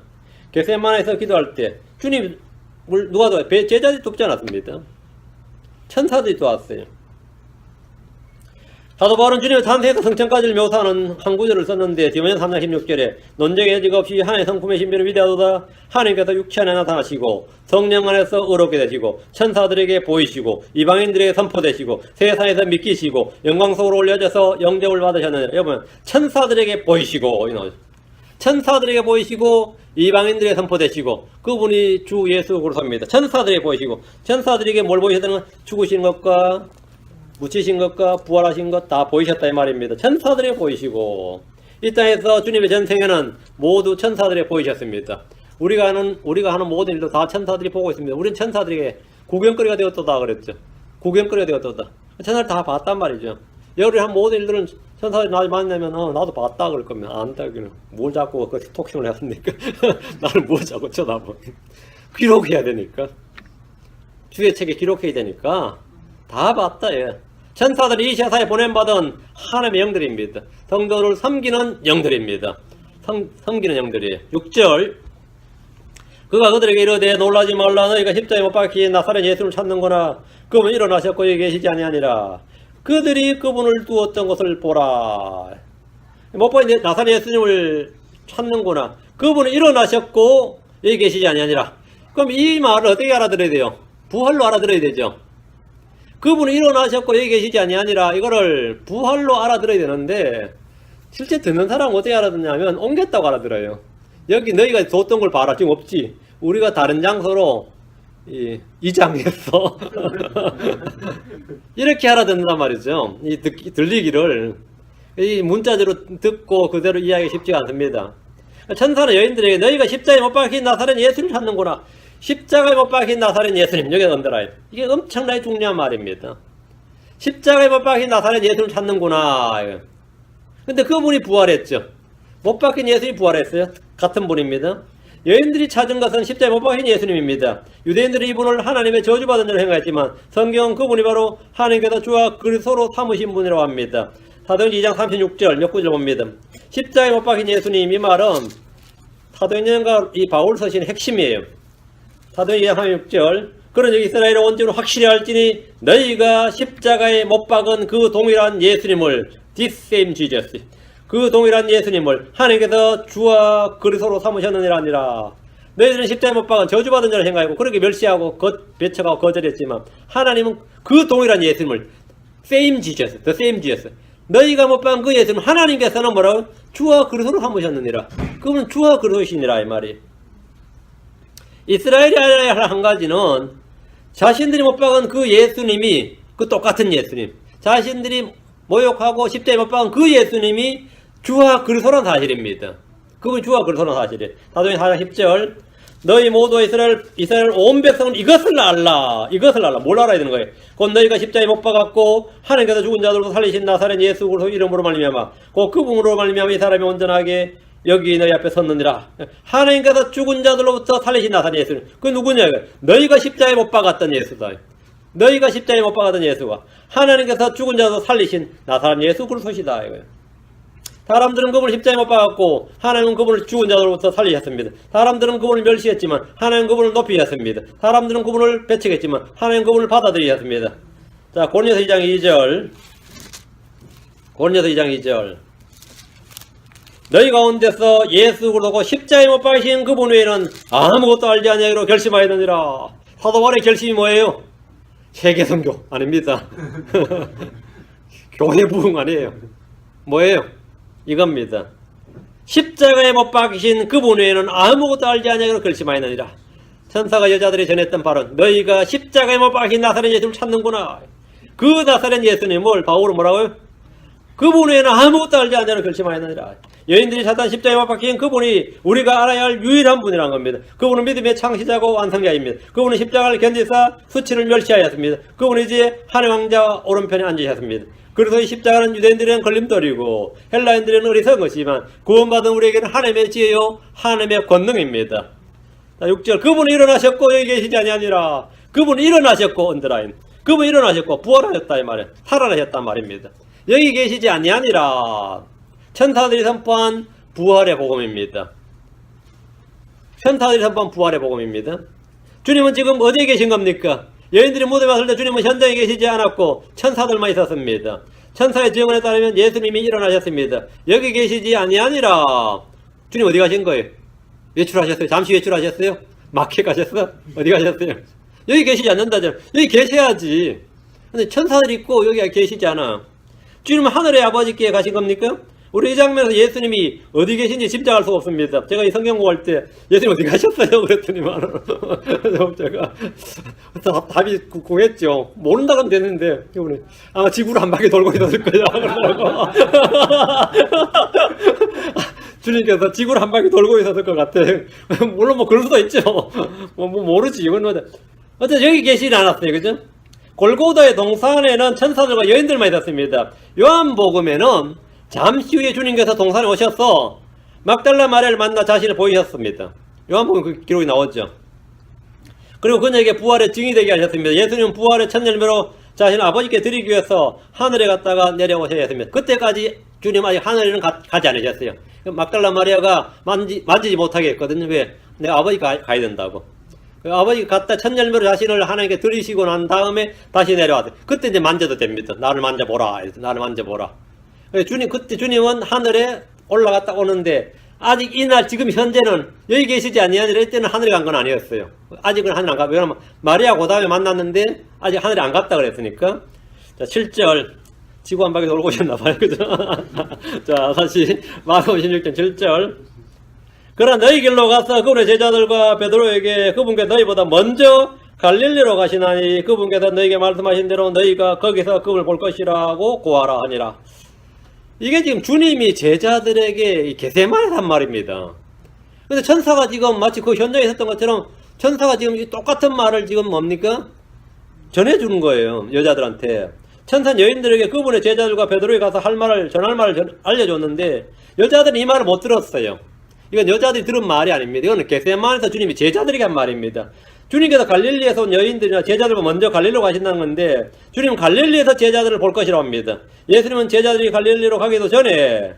겟세마네에서 기도할 때 주님 누가 도와요? 제자들이 돕지 않았습니다. 천사들이 도왔어요. 사도 바울은 주님의 탄생에서 성천까지를 묘사하는 한 구절을 썼는데 디모데 3장 16절에 논쟁의 여지가 없이 하나님의 성품의 신비는 위대하도다. 하나님께서 육체 안에 나타나시고 성령 안에서 의롭게 되시고 천사들에게 보이시고 이방인들에게 선포되시고 세상에서 믿기시고 영광 속으로 올려져서 영접을 받으셨느니라. 여러분 천사들에게 보이시고 천사들에게 보이시고 이방인들에게 선포되시고 그분이 주 예수 그리스도입니다. 천사들에게 보이시고 천사들에게 뭘 보이셨다는 죽으신 것과 묻히신 것과 부활하신 것 다 보이셨다 이 말입니다. 천사들에게 보이시고 이 땅에서 주님의 전생에는 모두 천사들에게 보이셨습니다. 우리가 하는 모든 일도 다 천사들이 보고 있습니다. 우리는 천사들에게 구경거리가 되었다 그랬죠. 구경거리가 되었다. 천사들 다 봤단 말이죠. 여러분이 한 모든 일들은 천사들이 나를 만나면 나도 봤다 그럴 겁니다. 안다 그러면 뭘 자꾸 그 톡싱을 했습니까? 나를 뭘 자꾸 쳐다봐. 기록해야 되니까. 주의 책에 기록해야 되니까 다 봤다. 예. 천사들이 이 세상에 보냄받은 하나님의 영들입니다. 성도를 섬기는 영들입니다. 섬기는 영들이에요. 6절 그가 그들에게 이르되 놀라지 말라. 너희가 십자가에 못 박힌 나사렛 예수를 찾는구나. 그분은 일어나셨고 여기 계시지 아니하니라. 그들이 그분을 두었던 것을 보라. 못 박힌 나사렛 예수님을 찾는구나. 그분은 일어나셨고 여기 계시지 아니하니라. 그럼 이 말을 어떻게 알아들어야 돼요? 부활로 알아들어야 되죠. 그분은 일어나셨고 여기 계시지 아니하니라. 이거를 부활로 알아들어야 되는데 실제 듣는 사람은 어떻게 알아듣냐면 옮겼다고 알아들어요. 여기 너희가 뒀던 걸 봐라. 지금 없지. 우리가 다른 장소로 이장했어. 이렇게 알아듣는단 말이죠. 들리기를 이 문자대로 듣고 그대로 이해하기 쉽지가 않습니다. 천사는 여인들에게 너희가 십자가에 못 박힌 나사렛 예수를 찾는구나. 십자가에 못 박힌 나사렛 예수님 여기 던져라. 이게 엄청나게 중요한 말입니다. 십자가에 못 박힌 나사렛 예수를 찾는구나. 근데 그분이 부활했죠. 못 박힌 예수님이 부활했어요. 같은 분입니다. 여인들이 찾은 것은 십자가에 못 박힌 예수님입니다. 유대인들이 이분을 하나님의 저주받은 자로 행하였지만 성경은 그분이 바로 하나님께서 주와 그리스도로 삼으신 분이라고 합니다. 사도행전 2장 36절 몇 구절 봅니다. 십자가에 못 박힌 예수님 이 말은 사도행전과 이 바울 서신의 핵심이에요. 사도행전 2장 36절. 그러니 이스라엘의 온전을 확실히 알지니 너희가 십자가에 못 박은 그 동일한 예수님을 this same Jesus, 그 동일한 예수님을 하나님께서 주와 그리스도로 삼으셨느니라 하니라. 너희들은 십자가에 못 박은 저주받은 자를 생각하고 그렇게 멸시하고 배척하고 거절했지만 하나님은 그 동일한 예수님을 same Jesus, the same Jesus, 너희가 못 박은 그 예수님 하나님께서는 뭐라고? 주와 그리스도로 삼으셨느니라. 그분은 주와 그리스도시니라 이 말이. 이스라엘이 알아야 할 한 가지는 자신들이 못 박은 그 예수님이 그 똑같은 예수님, 자신들이 모욕하고 십자가에 못 박은 그 예수님이 주와 그리스도라는 사실입니다. 그분이 주와 그리스도라는 사실이에요. 사도행전 4장 10절. 너희 모두 이스라엘 온 백성은 이것을 알라. 뭘 알아야 되는 거예요? 곧 너희가 십자가에 못 박았고 하나님께서 죽은 자들로 살리신 나사렛 예수 그리스도 이름으로 말미암아 곧 그분으로 말미암아 이 사람이 온전하게 여기 너희 앞에 섰느니라. 하나님께서 죽은 자들로부터 살리신 나사렛 예수. 그 누구냐? 너희가 십자가에 못 박았던 예수다. 너희가 십자가에 못 박았던 예수가 하나님께서 죽은 자들로 살리신 나사렛 예수 그리스도시다. 이거예요. 사람들은 그분을 십자가에 못 박았고 하나님은 그분을 죽은 자들로부터 살리셨습니다. 사람들은 그분을 멸시했지만 하나님은 그분을 높이셨습니다. 사람들은 그분을 배척했지만 하나님은 그분을 받아들이셨습니다. 자, 고린도서 2장 2절. 고린도서 2장 2절. 너희 가운데서 예수 그리스도 십자가에 못 박으신 그분 외에는 아무것도 알지 아니하기로 결심하였느니라. 사도 바울의 결심이 뭐예요? 세계 선교 아닙니다. 교회 부흥 아니에요. 뭐예요? 이겁니다. 십자가에 못 박으신 그분 외에는 아무것도 알지 아니하기로 결심하였느니라. 천사가 여자들이 전했던 발언, 너희가 십자가에 못 박으신 나사렛 예수를 찾는구나. 그 나사렛 예수님을 바울은 뭐라고요? 그분 외에는 아무것도 알지 않냐고 결심하였느니라. 여인들이 사단 십자가에 못 박힌 그분이 우리가 알아야 할 유일한 분이라는 겁니다. 그분은 믿음의 창시자고 완성자입니다. 그분은 십자가를 견디사 수치를 멸시하였습니다. 그분은 이제 하늘 왕자 오른편에 앉으셨습니다. 그래서 이 십자가는 유대인들에게는 걸림돌이고 헬라인들에게는 어리석은 것이지만 구원받은 우리에게는 하나님의 지혜요 하나님의 권능입니다. 자, 6절. 그분이 일어나셨고 여기 계시지 아니하니라. 그분이 일어나셨고 언더라인. 그분이 일어나셨고 부활하셨다 이 말이에요. 살아나셨단 말입니다. 여기 계시지 아니하니라. 천사들이 선포한 부활의 복음입니다. 천사들이 선포한 부활의 복음입니다. 주님은 지금 어디에 계신 겁니까? 여인들이 무덤에 왔을 때 주님은 현장에 계시지 않았고 천사들만 있었습니다. 천사의 증언에 따르면 예수님이 일어나셨습니다. 여기 계시지 아니하니라. 주님 어디 가신 거예요? 외출하셨어요? 잠시 외출하셨어요? 마켓 가셨어? 어디 가셨어요? 여기 계시지 않는다잖아. 여기 계셔야지. 근데 천사들이 있고 여기 계시지 않아. 주님은 하늘의 아버지께 가신 겁니까? 우리 이 장면에서 예수님이 어디 계신지 짐작할 수가 없습니다. 제가 이 성경 공부할 때 예수님 어디 가셨어요? 그랬더니만 제가 답이 공했죠. 모른다 하면 되는데 이번에 아마 지구를 한 바퀴 돌고 있었을 거야. 주님께서 지구를 한 바퀴 돌고 있었을 것 같아. 물론 뭐 그럴 수도 있죠. 뭐 모르지. 이건 어쨌든 여기 계시지 않았어요. 그죠? 골고다의 동산에는 천사들과 여인들만 있었습니다. 요한복음에는 잠시 후에 주님께서 동산에 오셔서 막달라 마리아를 만나 자신을 보이셨습니다. 요한복음 그 기록이 나오죠. 그리고 그녀에게 부활의 증이 되게 하셨습니다. 예수님은 부활의 첫 열매로 자신을 아버지께 드리기 위해서 하늘에 갔다가 내려오셔야 했습니다. 그때까지 주님 아직 하늘에는 가지 않으셨어요. 막달라 마리아가 만지지 못하게 했거든요. 왜? 내가 아버지 가야 된다고. 아버지가 갔다 첫 열매로 자신을 하나님께 드리시고 난 다음에 다시 내려왔어요. 그때 이제 만져도 됩니다. 나를 만져보라. 나를 만져보라. 그때 주님은 하늘에 올라갔다 오는데 아직 이날 지금 현재는 여기 계시지 아니하니라. 이때는 하늘에 간 건 아니었어요. 아직은 하늘 안 가. 왜냐면 마리아 그 다음에 만났는데 아직 하늘에 안 갔다 그랬으니까. 자, 7절. 지구 한 바퀴 돌고 오셨나 봐요. 그죠? 자, 다시 마가복음 16장 7절. 그러나 너희 길로 가서 그분의 제자들과 베드로에게 그분께 너희보다 먼저 갈릴리로 가시나니 그분께서 너희에게 말씀하신 대로 너희가 거기서 그분을 볼 것이라고 고하라 하니라. 이게 지금 주님이 제자들에게 게세마네에서 한 말입니다. 근데 천사가 지금 마치 그 현장에 있었던 것처럼 천사가 지금 똑같은 말을 지금 뭡니까? 전해주는 거예요. 여자들한테. 천사는 여인들에게 그분의 제자들과 베드로에 가서 전할 말을 알려줬는데 여자들은 이 말을 못 들었어요. 이건 여자들이 들은 말이 아닙니다. 이거는 게세마네에서 주님이 제자들에게 한 말입니다. 주님께서 갈릴리에서 온 여인들이나 제자들과 먼저 갈릴리로 가신다는 건데 주님은 갈릴리에서 제자들을 볼 것이라고 합니다. 예수님은 제자들이 갈릴리로 가기도 전에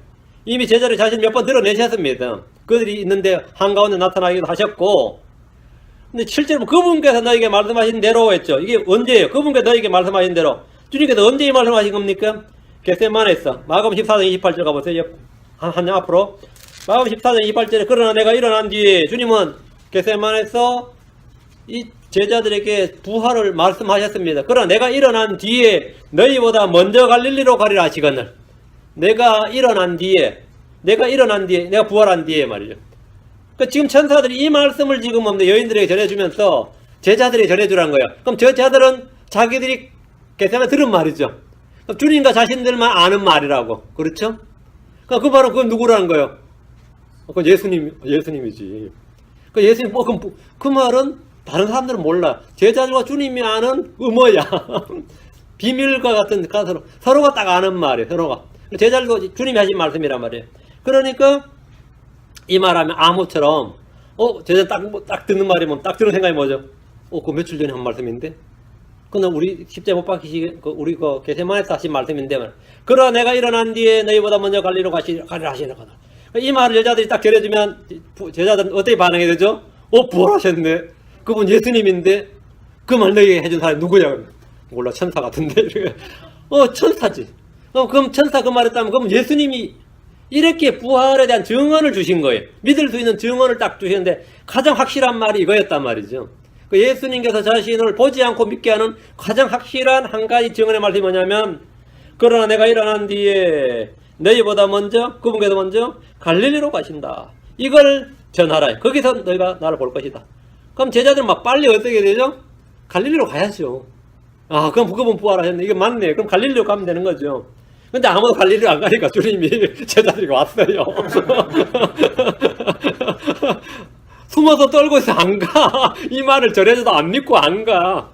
이미 제자들이 자신 몇 번 드러내셨습니다. 그들이 있는데 한가운데 나타나기도 하셨고 근데 실제로 그분께서 너에게 말씀하신 대로 했죠. 이게 언제예요? 그분께서 너에게 말씀하신 대로. 주님께서 언제 말씀하신 겁니까? 겟세마네에서. 마가복음 14장 28절 가보세요. 한장 앞으로. 마가복음 14장 28절에 그러나 내가 일어난 뒤에 주님은 겟세마네에서 이 제자들에게 부활을 말씀하셨습니다. 그러나 내가 일어난 뒤에 너희보다 먼저 갈릴리로 가리라 하시거늘. 내가 일어난 뒤에, 내가 부활한 뒤에 말이죠. 그러니까 지금 천사들이 이 말씀을 지금 여인들에게 전해주면서 제자들에게 전해주라는 거예요. 그럼 제자들은 자기들이 겟세마네 들은 말이죠. 주님과 자신들만 아는 말이라고. 그렇죠? 그러니까 그 말은 그건 누구라는 거예요? 그건 예수님이지. 그 예수님, 그 말은 다른 사람들은 몰라. 제자들과 주님이 아는 음어야. 비밀과 같은, 서로가 딱 아는 말이에요. 서로가. 제자들과 주님이 하신 말씀이란 말이에요. 그러니까 이 말하면 암호처럼 제자 딱 듣는 말이면 딱 들은 생각이 뭐죠? 그거 며칠 전에 한 말씀인데? 그건 우리 십자가 못 박히시, 우리 겟세마네에서 하신 말씀인데, 그러나 내가 일어난 뒤에 너희보다 먼저 갈리로 가리라 하시는 거다. 이 말을 여자들이 딱 전해주면 제자들은 어떻게 반응해야 되죠? 부활하셨네. 그분 예수님인데 그 말 너희에게 해준 사람이 누구야? 몰라, 천사 같은데. 천사지. 그럼 천사 그 말했다면 그럼 예수님이 이렇게 부활에 대한 증언을 주신 거예요. 믿을 수 있는 증언을 딱 주셨는데 가장 확실한 말이 이거였단 말이죠. 그 예수님께서 자신을 보지 않고 믿게 하는 가장 확실한 한 가지 증언의 말씀이 뭐냐면, 그러나 내가 일어난 뒤에 너희보다 먼저, 그분께서 먼저 갈릴리로 가신다. 이걸 전하라. 거기서 너희가 나를 볼 것이다. 그럼 제자들은 막 빨리 어떻게 되죠? 갈릴리로 가야죠. 그럼 그분 부활하셨네. 이게 맞네. 그럼 갈릴리로 가면 되는 거죠. 근데 아무도 갈릴리로 안 가니까 주님이 제자들이 왔어요. 숨어서 떨고 있어 안 가. 이 말을 전해줘도 안 믿고 안 가.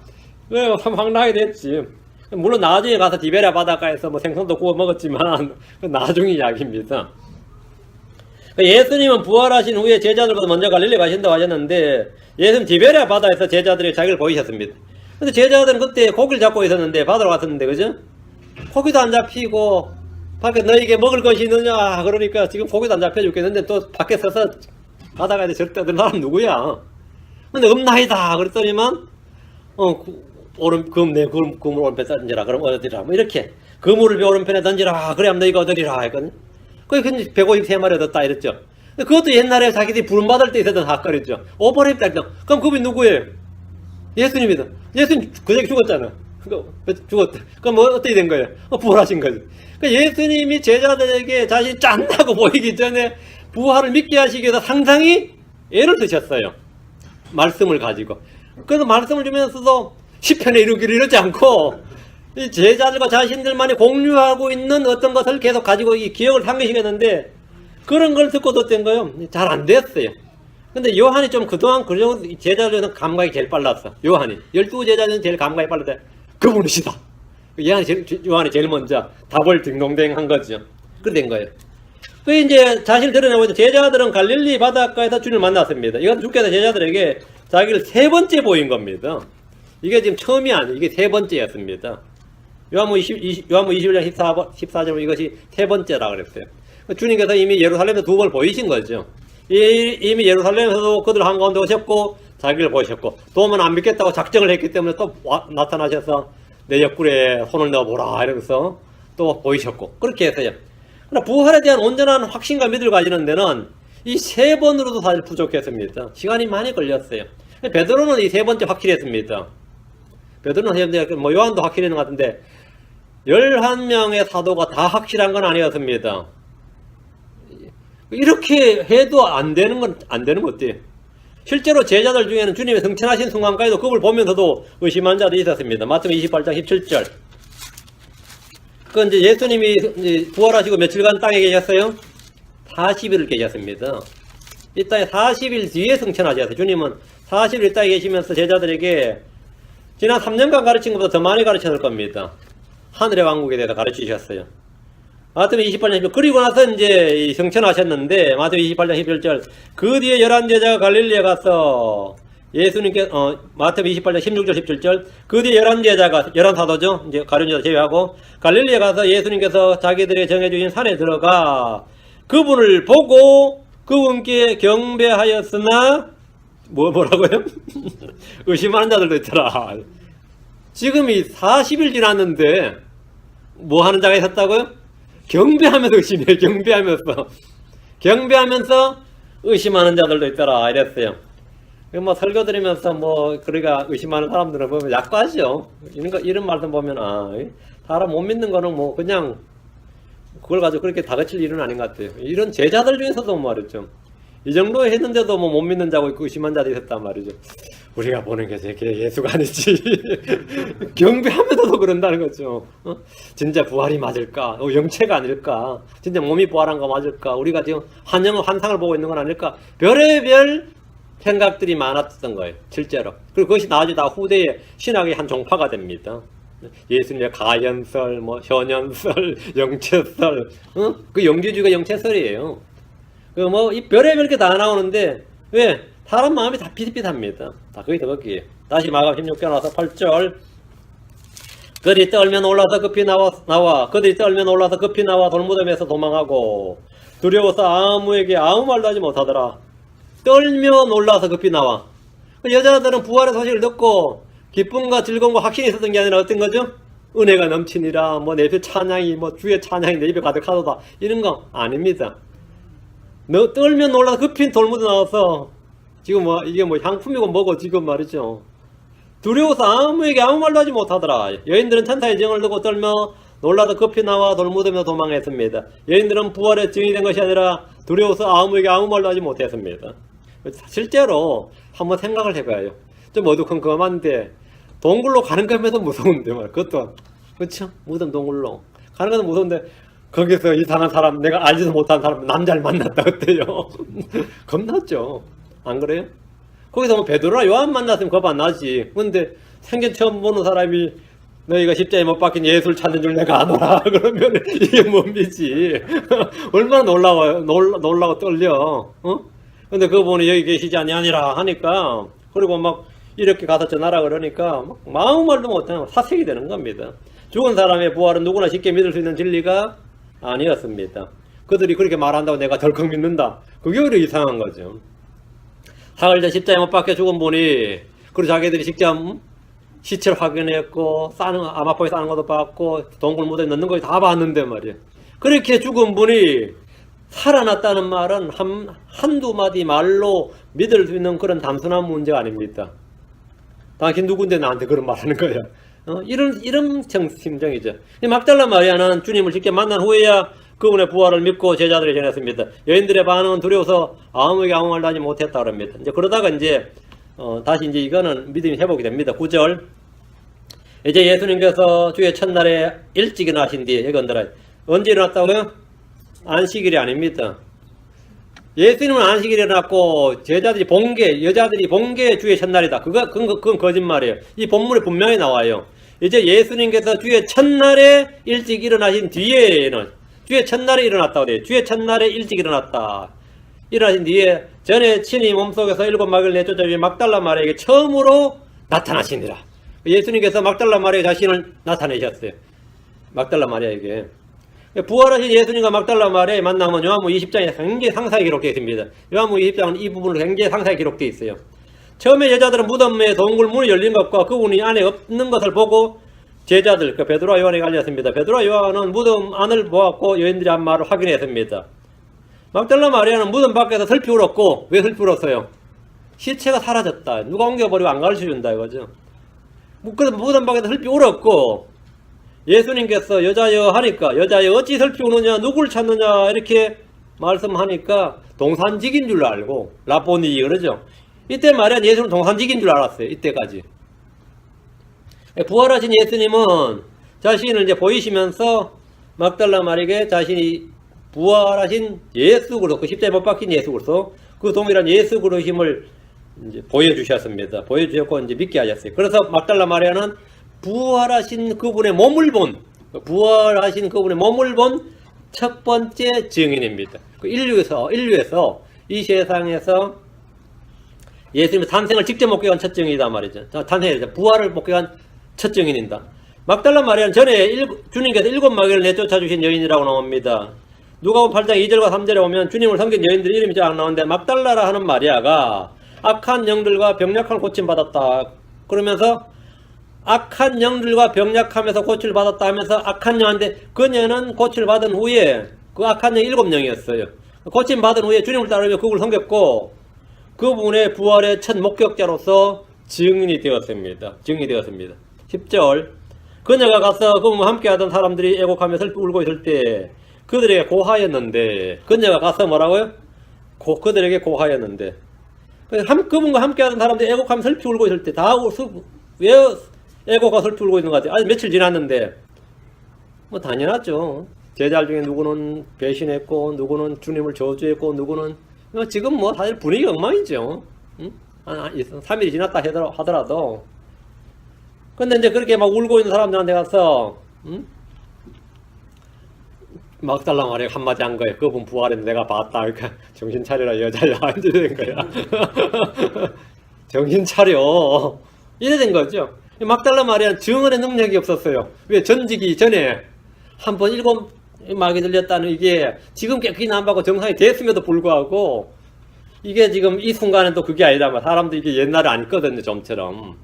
황당하게 됐지. 물론 나중에 가서 디베랴 바닷가에서 생선도 구워 먹었지만 나중 이야기입니다. 예수님은 부활하신 후에 제자들보다 먼저 갈릴리 가신다고 하셨는데, 예수님 디베랴 바다에서 제자들이 자기를 보이셨습니다. 근데 제자들은 그때 고기를 잡고 있었는데, 바다로 갔었는데, 그죠? 고기도 안 잡히고 밖에 너에게 먹을 것이 있느냐 그러니까 지금 고기도 안 잡혀 죽겠는데 또 밖에 서서 바다가에 절대 어떤 사람 누구야? 근데 없나이다 그랬더니만 내 그물 오른편에 던지라. 그럼 얻으리라. 이렇게 그물을 배 오른편에 던지라. 그래야 너희가 얻으리라 했거든. 그게 153마리 얻었다 이랬죠. 그것도 옛날에 자기들이 부름받을 때 있었던 사건이죠. 오버랩 때. 그럼 그분이 누구예요? 예수님이다. 예수님 그저께 죽었잖아. 죽었다. 그럼 어떻게 된 거예요? 부활하신 거지. 그러니까 예수님이 제자들에게 자신이 짠다고 보이기 전에 부활을 믿게 하시기 위해서 상당히 애를 드셨어요. 말씀을 가지고. 그래서 말씀을 주면서도 시편에 이루기를 이러지 않고 이 제자들과 자신들만이 공유하고 있는 어떤 것을 계속 가지고 이 기억을 상기시켰는데, 그런 걸 듣고 어떤 거예요? 잘 안 됐어요. 근데 요한이 좀 그동안 그 정도 제자들은 감각이 제일 빨랐어. 요한이. 12제자들은 제일 감각이 빨랐대. 그분이시다. 요한이 제일 먼저 답을 딩동댕 한 거죠. 그렇게 된 거예요. 그 이제 자신을 드러내고 있는 제자들은 갈릴리 바닷가에서 주님을 만났습니다. 이건 주께서 제자들에게 자기를 세 번째 보인 겁니다. 이게 지금 처음이 아니에요. 이게 세 번째였습니다. 요한복음 21장 14절 이것이 세 번째라 그랬어요. 주님께서 이미 예루살렘에서 두 번 보이신 거죠. 이미 예루살렘에서도 그들 한가운데 오셨고 자기를 보셨고, 도움은 안 믿겠다고 작정을 했기 때문에 또 나타나셔서 내 옆구리에 손을 넣어보라 이러면서 또 보이셨고, 그렇게 했어요. 그러나 부활에 대한 온전한 확신과 믿음을 가지는 데는 이 세 번으로도 사실 부족했습니다. 시간이 많이 걸렸어요. 베드로는 이 세 번째 확실했습니다. 베드로는 세 번째, 요한도 확실했는 것 같은데 11명의 사도가 다 확실한 건 아니었습니다. 이렇게 해도 안 되는 건 어때요? 실제로 제자들 중에는 주님의 승천하신 순간까지도 그걸 보면서도 의심한 자도 있었습니다. 마태복음 28장 17절. 그 이제 예수님이 부활하시고 며칠간 땅에 계셨어요? 40일을 계셨습니다. 이 땅에 40일 뒤에 승천하셨어요. 주님은 40일 이 땅에 계시면서 제자들에게 지난 3년간 가르친 것보다 더 많이 가르쳤을 겁니다. 하늘의 왕국에 대해서 가르치셨어요. 마태복음 28장 11절. 그리고 나서 이제 승천하셨는데, 마태복음 28장 11절. 그 뒤에 11제자가 갈릴리에 가서 예수님께, 마태복음 28장 16절 17절. 그 뒤에 11제자가, 11사도죠. 이제 가룟 유다 제외하고, 갈릴리에 가서 예수님께서 자기들에게 정해주신 산에 들어가 그분을 보고 그분께 경배하였으나 뭐라고요? 의심하는 자들도 있더라. 지금이 40일 지났는데 뭐 하는 자가 있었다고요? 경배하면서 의심해요. 경배하면서 의심하는 자들도 있더라 이랬어요. 뭐 설교 드리면서 뭐 그러니까 의심하는 사람들은 보면 약과죠. 이런 말씀 보면 사람 못 믿는 거는 뭐 그냥 그걸 가지고 그렇게 다그칠 일은 아닌 것 같아요. 이런 제자들 중에서도 말이죠. 이 정도 했는데도 뭐 못 믿는 자고 있고 의심한 자도 있었단 말이죠. 우리가 보는 게 되게 예수가 아니지. 경배하면서도 그런다는 거죠. 진짜 부활이 맞을까? 영체가 아닐까? 진짜 몸이 부활한 거 맞을까? 우리가 지금 환상을 보고 있는 건 아닐까? 별의별 생각들이 많았던 거예요. 실제로. 그리고 그것이 나중에 다 후대의 신학의 한 종파가 됩니다. 예수님의 가연설, 뭐 현연설, 영체설, 그 영주주의가 영체설이에요. 그 뭐 이 별의별 게 다 나오는데 왜? 사람 마음이 다 비슷비슷합니다. 다 거기에요. 다시 마감 16장 나와서 8절. 그들이 떨면 올라서 급히 나와 그들이 떨면 올라서 급히 나와 돌무덤에서 도망하고 두려워서 아무에게 아무 말도 하지 못하더라. 떨면 올라서 급히 나와. 여자들은 부활의 소식을 듣고 기쁨과 즐거움과 확신이 있었던 게 아니라 어떤 거죠? 은혜가 넘치니라, 뭐 내 입에 찬양이, 뭐 주의 찬양이 내 입에 가득하도다. 이런 거 아닙니다. 너 떨면 놀라서 급히 돌무도 나와서 지금 뭐 이게 뭐 향품이고 뭐고 지금 말이죠. 두려워서 아무에게 아무 말도 하지 못하더라. 여인들은 천사의 증을 듣고 떨며 놀라서 급히 나와 돌무덤에서 도망했습니다. 여인들은 부활의 증이 된 것이 아니라 두려워서 아무에게 아무 말도 하지 못했습니다. 실제로 한번 생각을 해봐요. 좀 어두컴컴한데 동굴로 가는 것에도 무서운데 말 그것도 그렇죠? 무덤 동굴로 가는 것도 무서운데 거기서 이상한 사람, 내가 알지도 못한 사람, 남자를 만났다 어때요? 겁났죠. 안 그래요? 거기서 뭐 베드로나 요한 만났으면 겁 안 나지. 근데 생전 처음 보는 사람이 너희가 십자가에 못 박힌 예수를 찾는 줄 내가 아노라. 그러면 이게 뭡니지? 얼마나 놀라고 떨려. 근데 그분이 여기 계시지 아니라 하니까, 그리고 막 이렇게 가서 전하라 그러니까 막 마음 말도 못하고 사색이 되는 겁니다. 죽은 사람의 부활은 누구나 쉽게 믿을 수 있는 진리가 아니었습니다. 그들이 그렇게 말한다고 내가 덜컥 믿는다. 그게 오히려 이상한 거죠. 사흘 전 십자가에 못 박혀 죽은 분이, 그리고 자기들이 직접 시체를 확인했고 아마포에 싸는 것도 봤고 동굴 무대에 넣는 거 다 봤는데 말이에요. 그렇게 죽은 분이 살아났다는 말은 한두 마디 말로 믿을 수 있는 그런 단순한 문제가 아닙니다. 당신 누군데 나한테 그런 말 하는 거야. 이런 심정이죠. 막달라 마리아는 주님을 직접 만난 후에야 그분의 부활을 믿고 제자들이 전했습니다. 여인들의 반응은 두려워서 아무에게 아무 말도 하지 못했다 그럽니다. 이제 그러다가 다시 이거는 믿음이 회복이 됩니다. 9절. 이제 예수님께서 주의 첫날에 일찍 일어나신 뒤에, 여기 언더라. 언제 일어났다고요? 안식일이 아닙니다. 예수님은 안식일에 일어났고 여자들이 본 게 주의 첫날이다. 그건 거짓말이에요. 이 본문에 분명히 나와요. 이제 예수님께서 주의 첫날에 일찍 일어나신 뒤에는 주의 첫날에 일어났다고 돼요. 주의 첫날에 일찍 일어났다. 일어나신 뒤에 전에 친히 몸속에서 7마귀를 내쫓아 주신 막달라 마리아에게 처음으로 나타나시니라. 예수님께서 막달라 마리아 자신을 나타내셨어요. 막달라 마리아에게. 부활하신 예수님과 막달라 마리아의 만남은 요한복음 20장에 굉장히 상세하게 기록되어 있습니다. 요한복음 20장은 이 부분으로 굉장히 상세하게 기록되어 있어요. 처음에 여자들은 무덤에 동굴 문이 열린 것과 그분이 안에 없는 것을 보고 제자들, 베드로와 요한에게 알렸습니다. 베드로와 요한은 무덤 안을 보았고 여인들이 한 말을 확인했습니다. 막달라 마리아는 무덤 밖에서 슬피 울었고, 왜 슬피 울었어요? 시체가 사라졌다. 누가 옮겨버리고 안 가르쳐준다 이거죠. 무덤 밖에서 슬피 울었고, 예수님께서 여자여 하니까, 여자여 어찌 슬피 우느냐, 누굴 찾느냐 이렇게 말씀하니까 동산직인 줄 알고, 라보니 그러죠. 이때 말이야 예수는 동산직인 줄 알았어요. 이때까지. 부활하신 예수님은 자신을 이제 보이시면서 막달라 마리아에게 자신이 부활하신 예수 그리스도, 그 십자가에 못 박힌 예수 그리스도, 그 동일한 예수 그리스도임을 이제 보여주셨습니다. 보여주셨고 이제 믿게 하셨어요. 그래서 막달라 마리아는 부활하신 그분의 몸을 본 첫 번째 증인입니다. 그 인류에서 이 세상에서 예수님의 탄생을 직접 목격한 첫 증인이다 말이죠. 탄생을 부활을 목격한 첫 증인입니다. 막달라 마리아는 전에 주님께서 7마귀를 내쫓아 주신 여인이라고 나옵니다. 누가복음 8장 2절과 3절에 보면 주님을 섬긴 여인들 이름이 쫙 나오는데 막달라라 하는 마리아가 악한 영들과 병약함을 고침받았다. 그러면서 악한 영들과 병약함에서 고침을 받았다 하면서 악한 영한테 그녀는 고침을 받은 후에 그 악한 영 7명이었어요. 고침받은 후에 주님을 따르며 그걸 섬겼고 그분의 부활의 첫 목격자로서 증인이 되었습니다. 증인이 되었습니다. 10절 그녀가 가서 그분과 함께하던 사람들이 애곡하며 슬피 울고 있을 때 그들에게 고하였는데 그녀가 가서 뭐라고요? 그들에게 고하였는데 그분과 함께하던 사람들이 애곡하며 슬피 울고 있을 때 다 왜 애곡하고 슬피 울고 있는 것 같아요? 아직 며칠 지났는데 뭐 당연하죠. 제자 중에 누구는 배신했고 누구는 주님을 저주했고 누구는 지금 뭐 사실 분위기 엉망이죠. 응? 3일이 지났다 하더라도 근데 이제 그렇게 막 울고 있는 사람들한테 가서 막달라 마리아 한마디 한 거예요. 그분 부활했는데 내가 봤다. 그러니까 정신 차려라 여자야. 이래 된 거야. 정신 차려. 이래 된 거죠. 막달라 마리아는 증언의 능력이 없었어요. 왜? 전지기 전에 한번 7 마귀 들렸다는 이게 지금 깨끗이 남하고 정상이 됐음에도 불구하고 이게 지금 이 순간은 또 그게 아니다. 사람도 이게 옛날에 안 있거든요. 좀처럼.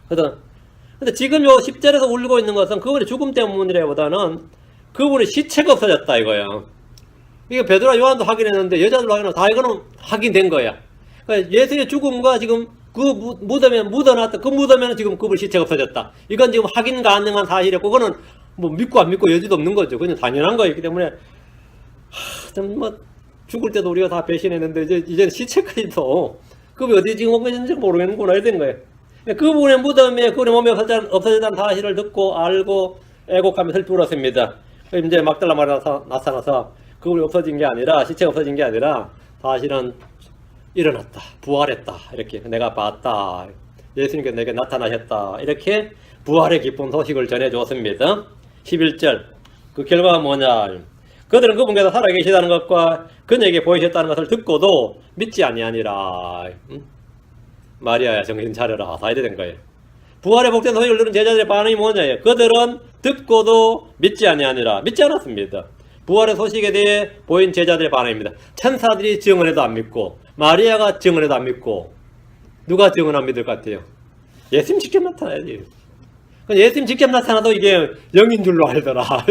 근데 지금 요 10절에서 울고 있는 것은 그분의 죽음 때문이라기보다는 그분의 시체가 없어졌다 이거예요. 이게 베드로와 요한도 확인했는데 여자들도 확인하고 다 이거는 확인된 거야. 그러니까 예수의 죽음과 지금 그 무덤에 묻어놨던 그 무덤에는 지금 그분 시체가 없어졌다. 이건 지금 확인 가능한 사실이고 그거는 뭐 믿고 안 믿고 여지도 없는 거죠. 그냥 당연한 거였기 때문에 좀 뭐 죽을 때도 우리가 다 배신했는데 이제 시체까지도 그분이 어디 지금 온 건지 모르겠는구나 이래 된 거예요. 그분의 무덤에 그분의 몸이 없어졌다는 사실을 듣고 알고 애곡하며 슬피 울었습니다. 이제 막달라 마리아가 나타나서 그분이 없어진 게 아니라 시체가 없어진 게 아니라 사실은 일어났다, 부활했다 이렇게 내가 봤다, 예수님께서 내게 나타나셨다 이렇게 부활의 기쁜 소식을 전해주었습니다. 11절 그 결과가 뭐냐? 그들은 그분께서 살아계시다는 것과 그녀에게 보이셨다는 것을 듣고도 믿지 아니하니라. 마리아야 정신 차려라. 다 이래 된 거예요. 부활의 복된 소식을 들은 제자들의 반응이 뭐냐? 그들은 듣고도 믿지 아니하니라. 믿지 않았습니다. 부활의 소식에 대해 보인 제자들의 반응입니다. 천사들이 증언해도 안 믿고 마리아가 증언해도 안 믿고 누가 증언 안 믿을 것 같아요? 예수님 직접 나타나야지. 예수님 직접 나타나도 이게 영인 줄로 알더라.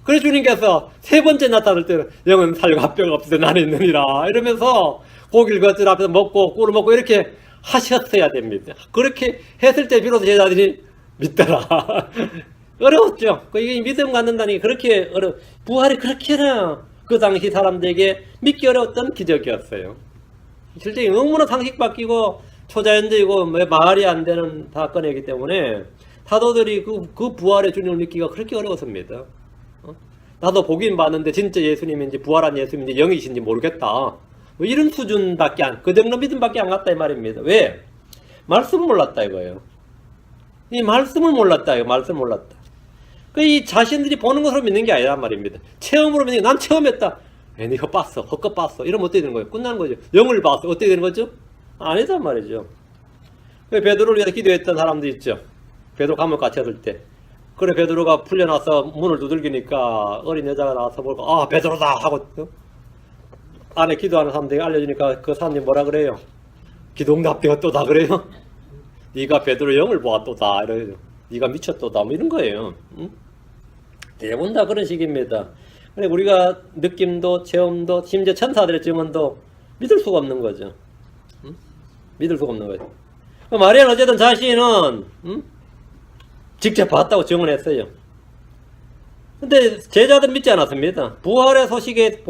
그래서 주님께서 세 번째 나타날 때는 영은 살과 뼈가 없어 나는 있느니라 이러면서 고기를 겉들 앞에서 먹고 꿀을 먹고 이렇게 하셨어야 됩니다. 그렇게 했을 때 비로소 제자들이 믿더라. 어려웠죠. 이게 믿음 갖는다니 그렇게 부활이 그렇게나 그 당시 사람들에게 믿기 어려웠던 기적이었어요. 실제 너무나 상식 바뀌고 초자연적이고 말이 안 되는 사건이기 때문에 사도들이 그 부활의 주님을 믿기가 그렇게 어려웠습니다. 나도 보긴 봤는데 진짜 예수님인지 부활한 예수님인지 영이신지 모르겠다. 뭐 이런 수준밖에 그 정도 믿음밖에 안 갔다 이 말입니다. 왜? 말씀을 몰랐다 이거예요. 이 말씀을 몰랐다 이거. 말씀을 몰랐다. 이 자신들이 보는 것으로 믿는 게 아니란 말입니다. 체험으로 믿는 게 난 체험했다. 네가 봤어. 헛것 봤어. 이러면 어떻게 되는 거예요? 끝나는 거죠. 영을 봤어. 어떻게 되는 거죠? 아니단 말이죠. 베드로를 위해서 기도했던 사람도 있죠. 베드로 감옥 갇혔을 때. 그래 베드로가 풀려나서 문을 두들기니까 어린 여자가 나와서 보고 아 베드로다 하고 안에 기도하는 사람들이 알려주니까 그 사람들이 뭐라 그래요? 기도응답되었도다 그래요? 네가 베드로 영을 보았도다 이래요. 네가 미쳤도다 뭐 이런 거예요. 응? 대부분 다 그런 식입니다. 우리가 느낌도 체험도 심지어 천사들의 증언도 믿을 수가 없는 거죠. 응? 믿을 수가 없는 거죠. 마리아는 어쨌든 자신은 직접 봤다고 증언했어요. 근데 제자들은 믿지 않았습니다. 부활의 소식을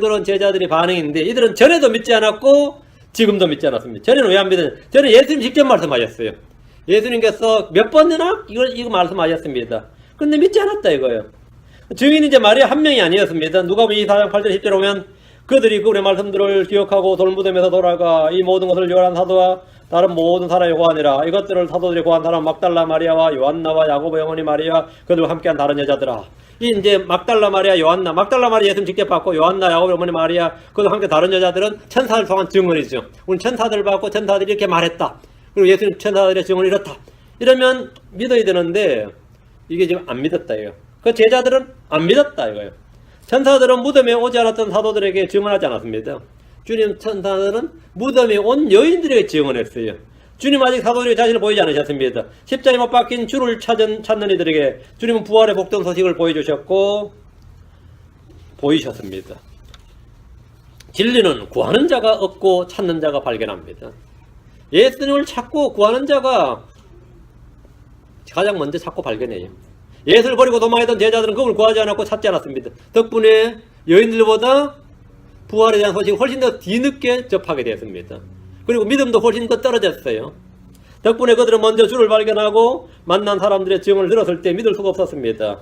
들은 제자들이 반응인데 이들은 전에도 믿지 않았고 지금도 믿지 않았습니다. 전에는 왜 안 믿었냐? 전에 예수님 직접 말씀하셨어요. 예수님께서 몇 번이나 이거 말씀하셨습니다. 근데 믿지 않았다 이거예요. 증인이 이제 마리아 한 명이 아니었습니다. 누가복음 24장 8절 10절 오면 그들이 그분의 말씀들을 기억하고 돌무덤에서 돌아가 이 모든 것을 요한 사도와 다른 모든 사람이 고하니라. 이것들을 사도들이 고한 사람 막달라 마리아와 요한나와 야고보의 어머니 마리아 그들과 함께한 다른 여자들아. 이 이제 막달라 마리아 요한나 막달라 마리아 예수님 직접 받고 요한나 야고보의 어머니 마리아 그들과 함께 다른 여자들은 천사들 통한 증언이죠. 우리 천사들 받고 천사들이 이렇게 말했다. 그리고 예수님 천사들의 증언이 이렇다. 이러면 믿어야 되는데 이게 지금 안 믿었다 이거예요. 그 제자들은 안 믿었다 이거예요. 천사들은 무덤에 오지 않았던 사도들에게 증언하지 않았습니다. 주님 천사들은 무덤에 온 여인들에게 증언했어요. 주님 아직 사도들에게 자신을 보이지 않으셨습니다. 십자가에 못 박힌 주를 찾는 이들에게 주님은 부활의 복된 소식을 보여주셨고 보이셨습니다. 진리는 구하는 자가 얻고 찾는 자가 발견합니다. 예수님을 찾고 구하는 자가 가장 먼저 찾고 발견해요. 예수를 버리고 도망했던 제자들은 그걸 구하지 않았고 찾지 않았습니다. 덕분에 여인들보다 부활에 대한 소식을 훨씬 더 뒤늦게 접하게 되었습니다. 그리고 믿음도 훨씬 더 떨어졌어요. 덕분에 그들은 먼저 주를 발견하고 만난 사람들의 증언을 들었을 때 믿을 수가 없었습니다.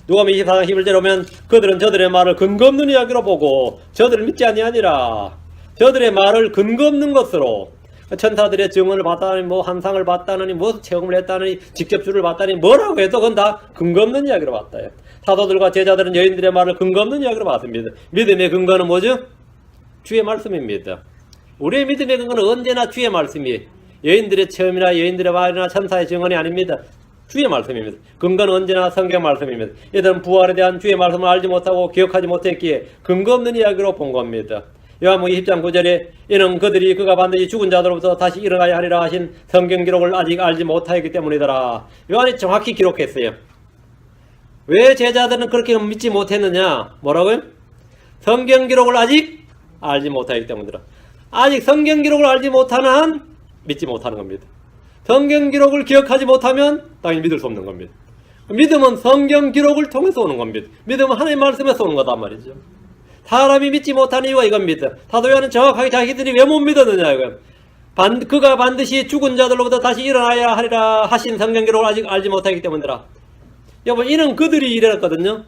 누가복음 24장 11절에 보면 그들은 저들의 말을 근거 없는 이야기로 보고 저들을 믿지 아니하니라. 저들의 말을 근거 없는 것으로 천사들의 증언을 봤다니 뭐 환상을 봤다느니 뭐 체험을 했다느니 직접 주를 봤다니 뭐라고 해도 그건 다 근거 없는 이야기로 봤다. 사도들과 제자들은 여인들의 말을 근거 없는 이야기로 봤습니다. 믿음의 근거는 뭐죠? 주의 말씀입니다. 우리의 믿음의 근거는 언제나 주의 말씀이 여인들의 체험이나 여인들의 말이나 천사의 증언이 아닙니다. 주의 말씀입니다. 근거는 언제나 성경 말씀입니다. 이들은 부활에 대한 주의 말씀을 알지 못하고 기억하지 못했기에 근거 없는 이야기로 본 겁니다. 요한복음 20장 9절에 이는 그들이 그가 반드시 죽은 자들로부터 다시 일어나야 하리라 하신 성경 기록을 아직 알지 못하였기 때문이더라. 요한이 정확히 기록했어요. 왜 제자들은 그렇게 믿지 못했느냐? 뭐라고요? 성경 기록을 아직 알지 못하기 때문이더라. 아직 성경 기록을 알지 못하는 한 믿지 못하는 겁니다. 성경 기록을 기억하지 못하면 당연히 믿을 수 없는 겁니다. 믿음은 성경 기록을 통해서 오는 겁니다. 믿음은 하나님의 말씀에서 오는 거단 말이죠. 사람이 믿지 못하는 이유가 이겁니다. 사도 요한은 정확하게 자기들이 왜 못 믿었느냐 이거. 그가 반드시 죽은 자들로부터 다시 일어나야 하리라 하신 성경 기록을 아직 알지 못하기 때문이라. 여러분 이는 그들이 이랬거든요.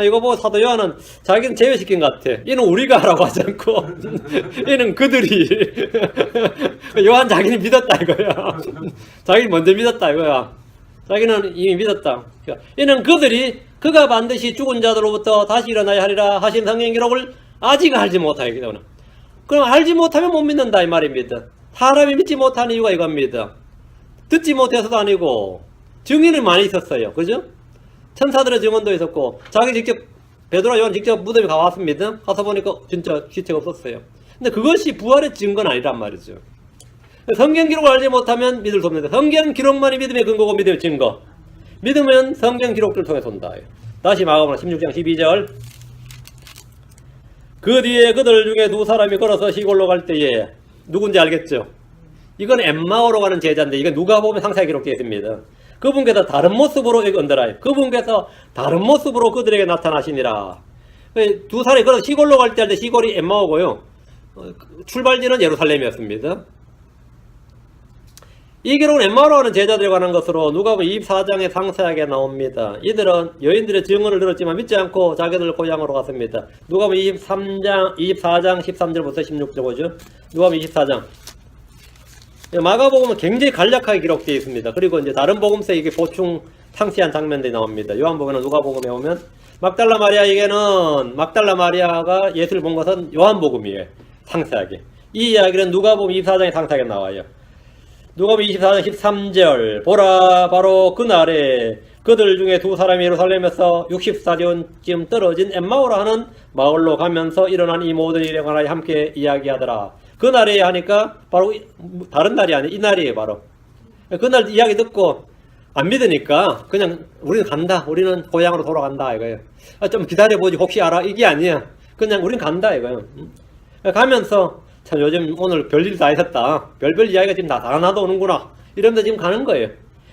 이거 보고 사도 요한은 자기는 제외시킨 것 같아. 이는 우리가 하라고 하지 않고 이는 그들이 요한 자기는 믿었다 이거야. 자기는 먼저 믿었다 이거야. 자기는 이미 믿었다. 이는 그들이 그가 반드시 죽은 자들로부터 다시 일어나야 하리라 하신 성경 기록을 아직 알지 못하기 때문에. 그럼 알지 못하면 못 믿는다 이 말입니다. 사람이 믿지 못하는 이유가 이겁니다. 듣지 못해서도 아니고 증인이 많이 있었어요. 그죠? 천사들의 증언도 있었고 자기 직접 베드로와 요한 직접 무덤에 가봤습니다. 가서 보니까 진짜 시체가 없었어요. 근데 그것이 부활의 증거는 아니란 말이죠. 성경 기록을 알지 못하면 믿을 수 없는데 성경 기록만이 믿음의 근거고 믿음의 증거. 믿음은 성경 기록들을 통해서 온다. 다시 마가복음 16장 12절 그 뒤에 그들 중에 두 사람이 걸어서 시골로 갈 때에 누군지 알겠죠? 이건 엠마오로 가는 제자인데 이건 누가 보면 상세하게 기록되어 있습니다. 그분께서 다른 모습으로 언더라인 그분께서 다른 모습으로 그들에게 나타나시니라. 두 사람이 걸어서 시골로 갈 때 할 때 시골이 엠마오고요. 출발지는 예루살렘이었습니다. 이 기록은 엠마오로 가는 제자들에 관한 것으로 누가복음 24장에 상세하게 나옵니다. 이들은 여인들의 증언을 들었지만 믿지 않고 자기들 고향으로 갔습니다. 누가복음 24장 13절부터 16절 보죠. 누가복음 24장 마가복음은 굉장히 간략하게 기록되어 있습니다. 그리고 이제 다른 복음서에 이게 보충 상세한 장면들이 나옵니다. 요한복음은 누가복음에 오면 막달라 마리아가 예수를 본 것은 요한복음이에요. 상세하게. 이 이야기는 누가복음 24장에 상세하게 나와요. 누가복음 24장 13절 보라 바로 그날에 그들 중에 두 사람이 예루살렘에서 60스타디온쯤 떨어진 엠마오라 하는 마을로 가면서 일어난 이 모든 일에 관하여 함께 이야기하더라. 그날에 하니까 바로 다른 날이 아니에요. 이 날이에요 바로. 그날 이야기 듣고 안 믿으니까 그냥 우리는 간다. 우리는 고향으로 돌아간다 이거예요. 좀 기다려보지 혹시 알아? 이게 아니야. 그냥 우리는 간다 이거예요. 가면서 참 요즘 오늘 별일 다 있었다. 별별 이야기가 지금 다 나도 오는구나. 이러면서 지금 가는 거예요.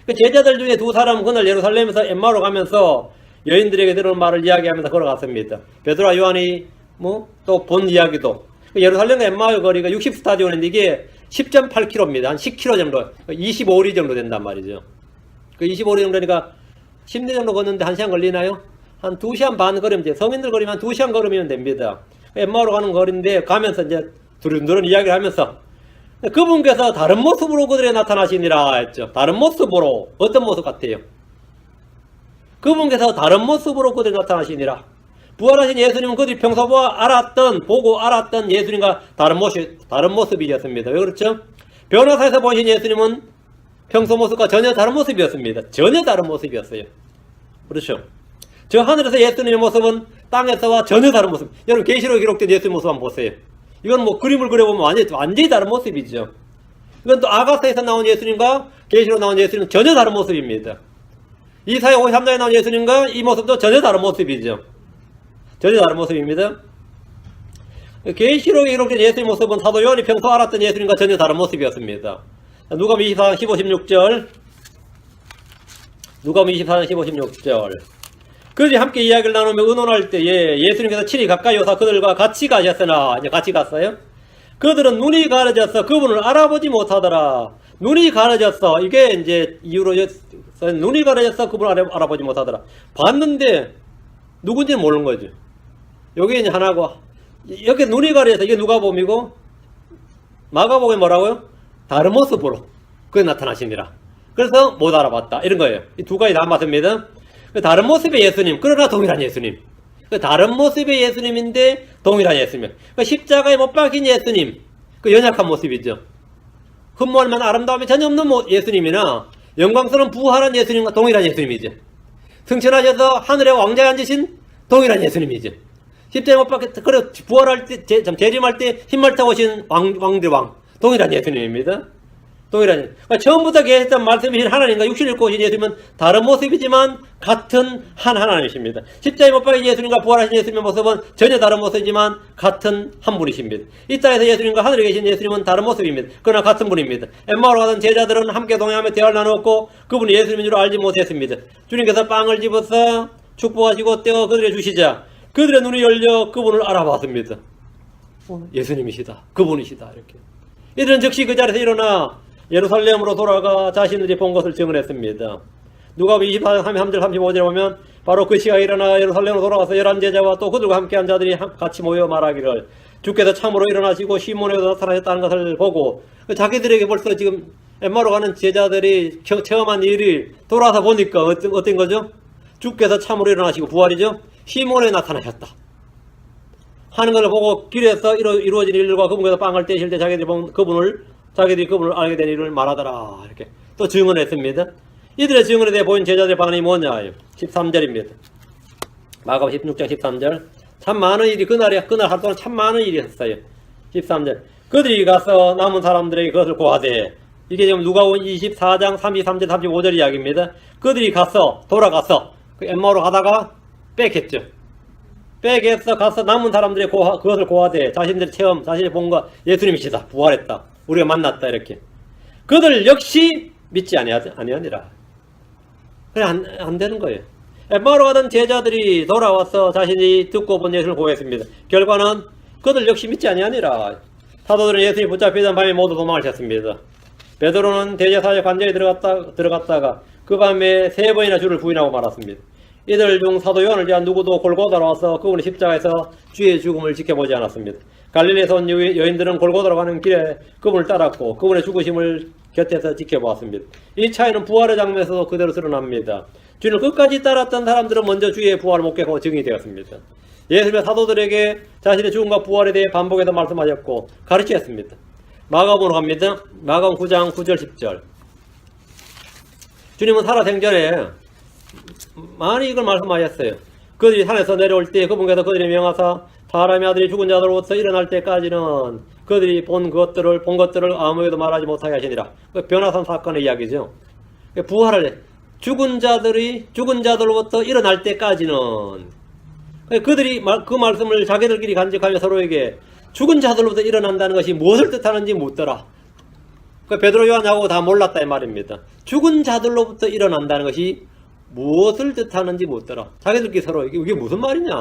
그 제자들 중에 두 사람은 그날 예루살렘에서 엠마오로 가면서 여인들에게 들은 말을 이야기하면서 걸어갔습니다. 베드로와 요한이 뭐 또 본 이야기도 예루살렘과 엠마오 거리가 60스타디온인데 이게 10.8km입니다. 한 10km 정도, 25리 정도 된단 말이죠. 그 25리 정도 되니까 10리 정도 걷는데 1시간 걸리나요? 한 2시간 반 걸으면 돼요. 성인들 걸으면 한 2시간 걸으면 됩니다. 엠마오로 가는 거리인데 가면서 이제 두런두런 이야기를 하면서 그분께서 다른 모습으로 그들에 나타나시니라 했죠. 다른 모습으로 어떤 모습 같아요? 그분께서 다른 모습으로 그들에 나타나시니라. 부활하신 예수님은 그들이 평소 보고 알았던 예수님과 다른 모습이었습니다. 왜 그렇죠? 변화사에서 보신 예수님은 평소 모습과 전혀 다른 모습이었습니다. 전혀 다른 모습이었어요. 그렇죠? 저 하늘에서 예수님의 모습은 땅에서와 전혀 다른 모습. 여러분 계시록에 기록된 예수님의 모습 한번 보세요. 이건 뭐 그림을 그려보면 완전히 다른 모습이죠. 이건 또 아가서에서 나온 예수님과 계시로 나온 예수님은 전혀 다른 모습입니다. 이사야 53장에 나온 예수님과 이 모습도 전혀 다른 모습이죠. 전혀 다른 모습입니다. 계시록에 기록된 예수님 모습은 사도 요한이 평소 알았던 예수님과 전혀 다른 모습이었습니다. 누가복음 24장 15, 16절. 누가복음 24장 15, 16절. 그들이 함께 이야기를 나누며 의논할 때에 예수님께서 친히 가까이 오사 그들과 같이 가셨으나, 이제 같이 갔어요. 그들은 눈이 가려져서 그분을 알아보지 못하더라. 눈이 가려졌어. 이게 이제 이유로 눈이 가려져서 그분을 알아보지 못하더라. 봤는데 누군지는 모르는 거죠. 여기 이제 하나고, 여기 눈이 가려져서 이게 누가복음이고, 마가복음이 뭐라고요? 다른 모습으로 그게 나타나시니라. 그래서 못 알아봤다. 이런 거예요. 이 두 가지 다 맞습니다. 다른 모습의 예수님, 그러나 동일한 예수님. 다른 모습의 예수님인데 동일한 예수님. 십자가에 못 박힌 예수님, 그 연약한 모습이죠. 흠모할 아름다움이 전혀 없는 예수님이나 영광스러운 부활한 예수님과 동일한 예수님이죠. 승천하셔서 하늘의 왕자에 앉으신 동일한 예수님이죠. 십자가에 못 박혀 그래 부활할 때 재림할 때 흰말 타고 오신 왕들 왕 동일한 예수님입니다. 동일한 그러니까 처음부터 계셨던 말씀이신 하나님과 육신을 입고 오신 예수님은 다른 모습이지만 같은 한 하나님이십니다. 십자가에 못 박힌 예수님과 부활하신 예수님의 모습은 전혀 다른 모습이지만 같은 한 분이십니다. 이 땅에서 예수님과 하늘에 계신 예수님은 다른 모습입니다. 그러나 같은 분입니다. 엠마오로 가던 제자들은 함께 동행하며 대화를 나누었고 그분이 예수님인 줄 알지 못했습니다. 주님께서 빵을 집어서 축복하시고 떼어 그들에게 주시자 그들의 눈이 열려 그분을 알아봤습니다. 예수님이시다. 그분이시다. 이렇게. 이들은 즉시 그 자리에서 일어나 예루살렘으로 돌아가 자신들이 본 것을 증언했습니다. 누가복음 24장 33절 35절에 보면 바로 그 시각에 일어나 예루살렘으로 돌아가서 11제자와 또 그들과 함께한 자들이 같이 모여 말하기를 주께서 참으로 일어나시고 시몬에도 나타나셨다는 것을 보고 자기들에게 벌써 지금 엠마오로 가는 제자들이 체험한 일이 돌아서 보니까 어떤 거죠? 주께서 참으로 일어나시고 부활이죠? 시몬에 나타나셨다 하는 것을 보고 길에서 이루어진 일들과 그분께서 빵을 떼실 때 자기들이 그분을 알게 된 일을 말하더라. 이렇게 또 증언했습니다. 이들의 증언에 대해 보인 제자들의 반응이 뭐냐? 13절입니다. 마가복음 16장 13절. 참 많은 일이 그날 하루 동안 참 많은 일이 있었어요. 13절. 그들이 가서 남은 사람들에게 그것을 고하되 이게 지금 누가복음 24장 33절 35절 이야기입니다. 그들이 돌아가서 그 엠마오로 가다가 빽했죠. 빽해서 가서 남은 사람들의 그것을 고하되 자신들의 체험, 자신이 본 것 예수님이시다. 부활했다. 우리가 만났다. 이렇게. 그들 역시 믿지 아니하니라. 그래 안 되는 거예요. 엠마오로 가던 제자들이 돌아와서 자신이 듣고 본 예수를 고했습니다. 결과는 그들 역시 믿지 아니하니라. 사도들은 예수님이 붙잡히던 밤에 모두 도망하셨습니다. 베드로는 대제사장 관저에 들어갔다가 그 밤에 3번이나 주를 부인하고 말았습니다. 이들 중 사도 요한을 제한 누구도 골고다로 와서 그분의 십자가에서 주의 죽음을 지켜보지 않았습니다. 갈릴리에서 온 여인들은 골고다로 가는 길에 그분을 따랐고 그분의 죽으심을 곁에서 지켜보았습니다. 이 차이는 부활의 장면에서도 그대로 드러납니다. 주님을 끝까지 따랐던 사람들은 먼저 주의 부활을 목격하고 증인이 되었습니다. 예수님의 사도들에게 자신의 죽음과 부활에 대해 반복해서 말씀하셨고 가르치셨습니다. 마가복음으로 갑니다. 마가복음 9장 9절 10절. 주님은 살아생전에 많이 이걸 말씀하셨어요. 그들이 산에서 내려올 때 그분께서 그들이 명하사 사람의 아들이 죽은 자들로부터 일어날 때까지는 그들이 본 것들을 아무에도 말하지 못하게 하시니라. 변화산 사건의 이야기죠. 부활을 죽은 자들로부터 일어날 때까지는 그들이 그 말씀을 자기들끼리 간직하며 서로에게 죽은 자들로부터 일어난다는 것이 무엇을 뜻하는지 묻더라. 베드로 요한하고 다 몰랐다 이 말입니다. 죽은 자들로부터 일어난다는 것이 무엇을 뜻하는지 묻더라. 자기들끼리 서로 이게 무슨 말이냐.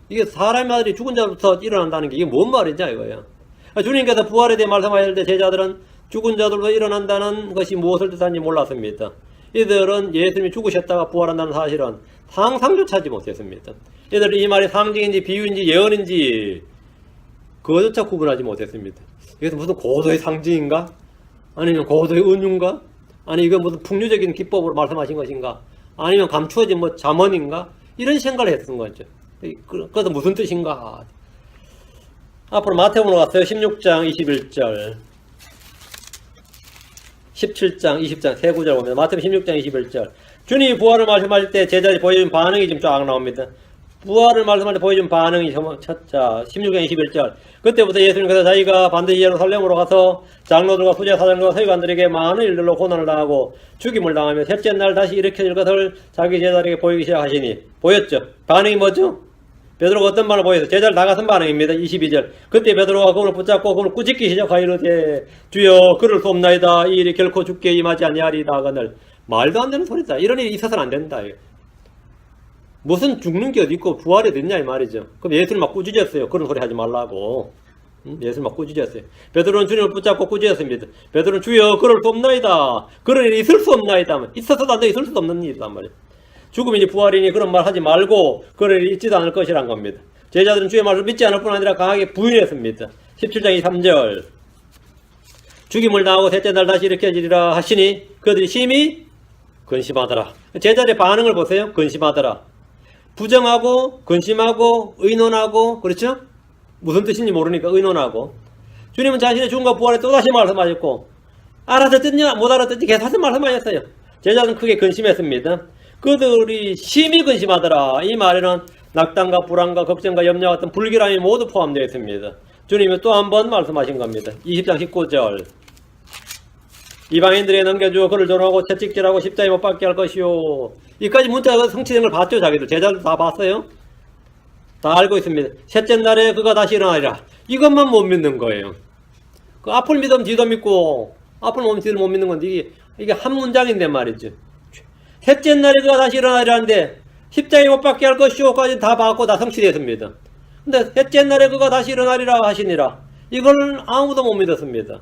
이게 사람의 아들이 죽은 자로부터 일어난다는 게 이게 뭔 말이냐 이거야. 주님께서 부활에 대해 말씀하실 때 제자들은 죽은 자들로부터 일어난다는 것이 무엇을 뜻하는지 몰랐습니다. 이들은 예수님이 죽으셨다가 부활한다는 사실은 상상조차 하지 못했습니다. 이들은 이 말이 상징인지 비유인지 예언인지 그것조차 구분하지 못했습니다. 이것은 무슨 고도의 상징인가? 아니면 고도의 은유인가? 아니 이건 무슨 풍류적인 기법으로 말씀하신 것인가? 아니면 감추어진 잠언인가? 이런 생각을 했던 거죠. 그것은 무슨 뜻인가? 앞으로 마태복음으로 갔어요. 16장 21절 17장 20장 세 구절 보면 마태복음 16장 21절 주님이 부활을 말씀하실 때 제자들이 보여준 반응이 지금 쫙 나옵니다. 부활을 말씀할 때 보여준 반응이 첫자 16장 21절. 그때부터 예수님께서 자기가 반드시 예루살렘으로 가서 장로들과 수제사장들과 서기관들에게 많은 일들로 고난을 당하고 죽임을 당하며 셋째 날 다시 일으켜질 것을 자기 제자들에게 보이기 시작하시니 보였죠. 반응이 뭐죠? 베드로가 어떤 반응을 보였어요? 제자를 다 같은 반응입니다. 22절. 그때 베드로가 그를 붙잡고 그를 꾸짖기 시작하이르되 주여 그를 수 없나이다. 이 일이 결코 죽게 임하지 아니하리이다 하거늘. 말도 안 되는 소리다. 이런 일이 있어서는 안 된다. 무슨 죽는 게 어디 있고 부활이 됐냐 이 말이죠. 그럼 예수를 막 꾸짖었어요. 그런 소리 하지 말라고. 예수를 막 꾸짖었어요. 베드로는 주님을 붙잡고 꾸짖었습니다. 베드로는 주여 그럴 수 없나이다. 그런 일이 있을 수 없나이다. 있어서도 안 돼. 있을 수도 없는 일이란 말이에요. 죽음이니 부활이니 그런 말 하지 말고 그런 일이 있지도 않을 것이란 겁니다. 제자들은 주의 말을 믿지 않을 뿐 아니라 강하게 부인했습니다. 17장 3절. 죽임을 당하고 셋째 날 다시 일으켜지리라 하시니 그들이 심히 근심하더라. 제자들의 반응을 보세요. 근심하더라. 부정하고 근심하고 의논하고 그렇죠? 무슨 뜻인지 모르니까 의논하고 주님은 자신의 죽음과 부활에 또다시 말씀하셨고 알아듣느냐 못 알아듣지 계속 말씀하셨어요. 제자들은 크게 근심했습니다. 그들이 심히 근심하더라. 이 말에는 낙담과 불안과 걱정과 염려 같은 불길함이 모두 포함되어 있습니다. 주님이 또 한 번 말씀하신 겁니다. 20장 19절. 이방인들에 넘겨주어 그를 조롱하고 채찍질하고 십자가에 못 박게 할 것이요. 이까지 문자가 성취된 걸 봤죠. 자기들 제자들 다 봤어요. 다 알고 있습니다. 셋째 날에 그가 다시 일어나리라. 이것만 못 믿는 거예요. 그 앞을 믿으면 뒤도 믿고 앞을 못 믿으면 못 믿는 건데 이게 한 문장인데 말이죠. 셋째 날에 그가 다시 일어나리라는데 십자가에 못 박게 할 것이요까지 다 봤고 다 성취됐습니다. 근데 셋째 날에 그가 다시 일어나리라 하시니라. 이걸 아무도 못 믿었습니다.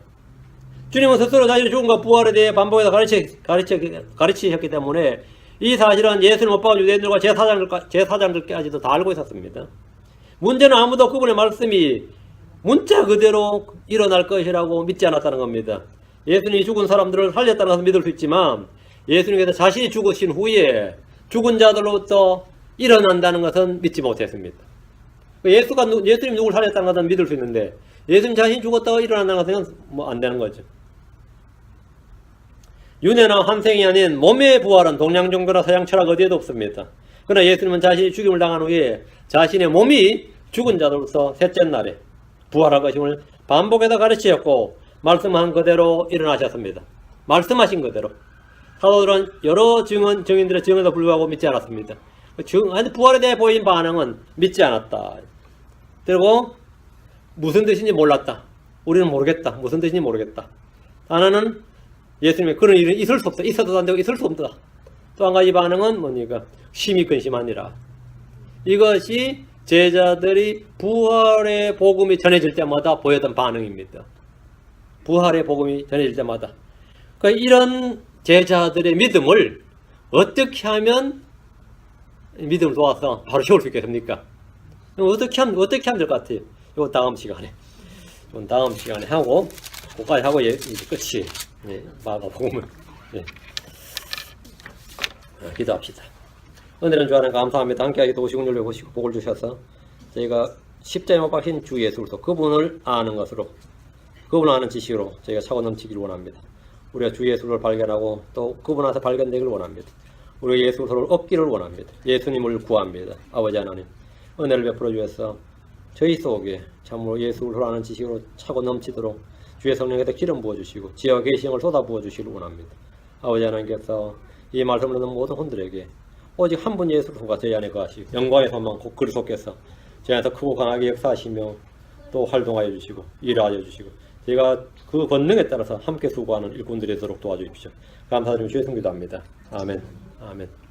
주님은 스스로 자신의 죽음과 부활에 대해 반복해서 가르치셨기 때문에 이 사실은 예수를 못 박은 유대인들과 제사장들까지도 다 알고 있었습니다. 문제는 아무도 그분의 말씀이 문자 그대로 일어날 것이라고 믿지 않았다는 겁니다. 예수님이 죽은 사람들을 살렸다는 것은 믿을 수 있지만 예수님께서 자신이 죽으신 후에 죽은 자들로부터 일어난다는 것은 믿지 못했습니다. 예수님 누굴 살렸다는 것은 믿을 수 있는데 예수님 자신이 죽었다가 일어난다는 것은 뭐 안 되는 거죠. 윤회나 환생이 아닌 몸의 부활은 동양 종교나 서양 철학 어디에도 없습니다. 그러나 예수님은 자신이 죽임을 당한 후에 자신의 몸이 죽은 자들로서 셋째 날에 부활할 것임을 반복해서 가르치셨고 말씀한 그대로 일어나셨습니다. 말씀하신 그대로. 사도들은 여러 증인들의 증언에도 불구하고 믿지 않았습니다. 부활에 대해 보인 반응은 믿지 않았다. 그리고 무슨 뜻인지 몰랐다. 우리는 모르겠다. 무슨 뜻인지 모르겠다. 하나는 예수님의 그런 일은 있을 수 없다. 있어도 안 되고 있을 수 없다. 또 한 가지 반응은 뭡니까? 심히 근심하니라. 이것이 제자들이 부활의 복음이 전해질 때마다 보였던 반응입니다. 부활의 복음이 전해질 때마다. 그러니까 이런 제자들의 믿음을 어떻게 하면 믿음을 도와서 바로 세울 수 있겠습니까? 어떻게 하면 될 것 같아요? 이거 다음 시간에 하고 그까지 하고 이제 끝이 마가복음을 기도합시다. 오늘은 주하나님 감사합니다. 함께하게 도우시고 눌러보시고 복을 주셔서 저희가 십자가에 못 박힌 주 예수로서 그분을 아는 것으로 그분을 아는 지식으로 저희가 차고 넘치기를 원합니다. 우리가 주 예수를 발견하고 또 그분 안에서 발견되기를 원합니다. 우리가 예수를 얻기를 원합니다. 예수님을 구합니다. 아버지 하나님 은혜를 베풀어 주셔서 저희 속에 참으로 예수를 아는 지식으로 차고 넘치도록 주의 성령에게 기름 부어주시고 지혜와 계시형을 쏟아부어 주시기를 원합니다. 아버지 하나님께서 이 말씀을 듣는 모든 혼들에게 오직 한 분 예수를 통과 저희 안에 거하시고 영광의 소망 곧 그리스도께서 저희 안에서 크고 강하게 역사하시며 또 활동하여 주시고 일하여 주시고 저희가 그 권능에 따라서 함께 수고하는 일꾼들이 되도록 도와주십시오. 감사드리며 주의 성기도합니다. 아멘. 아멘.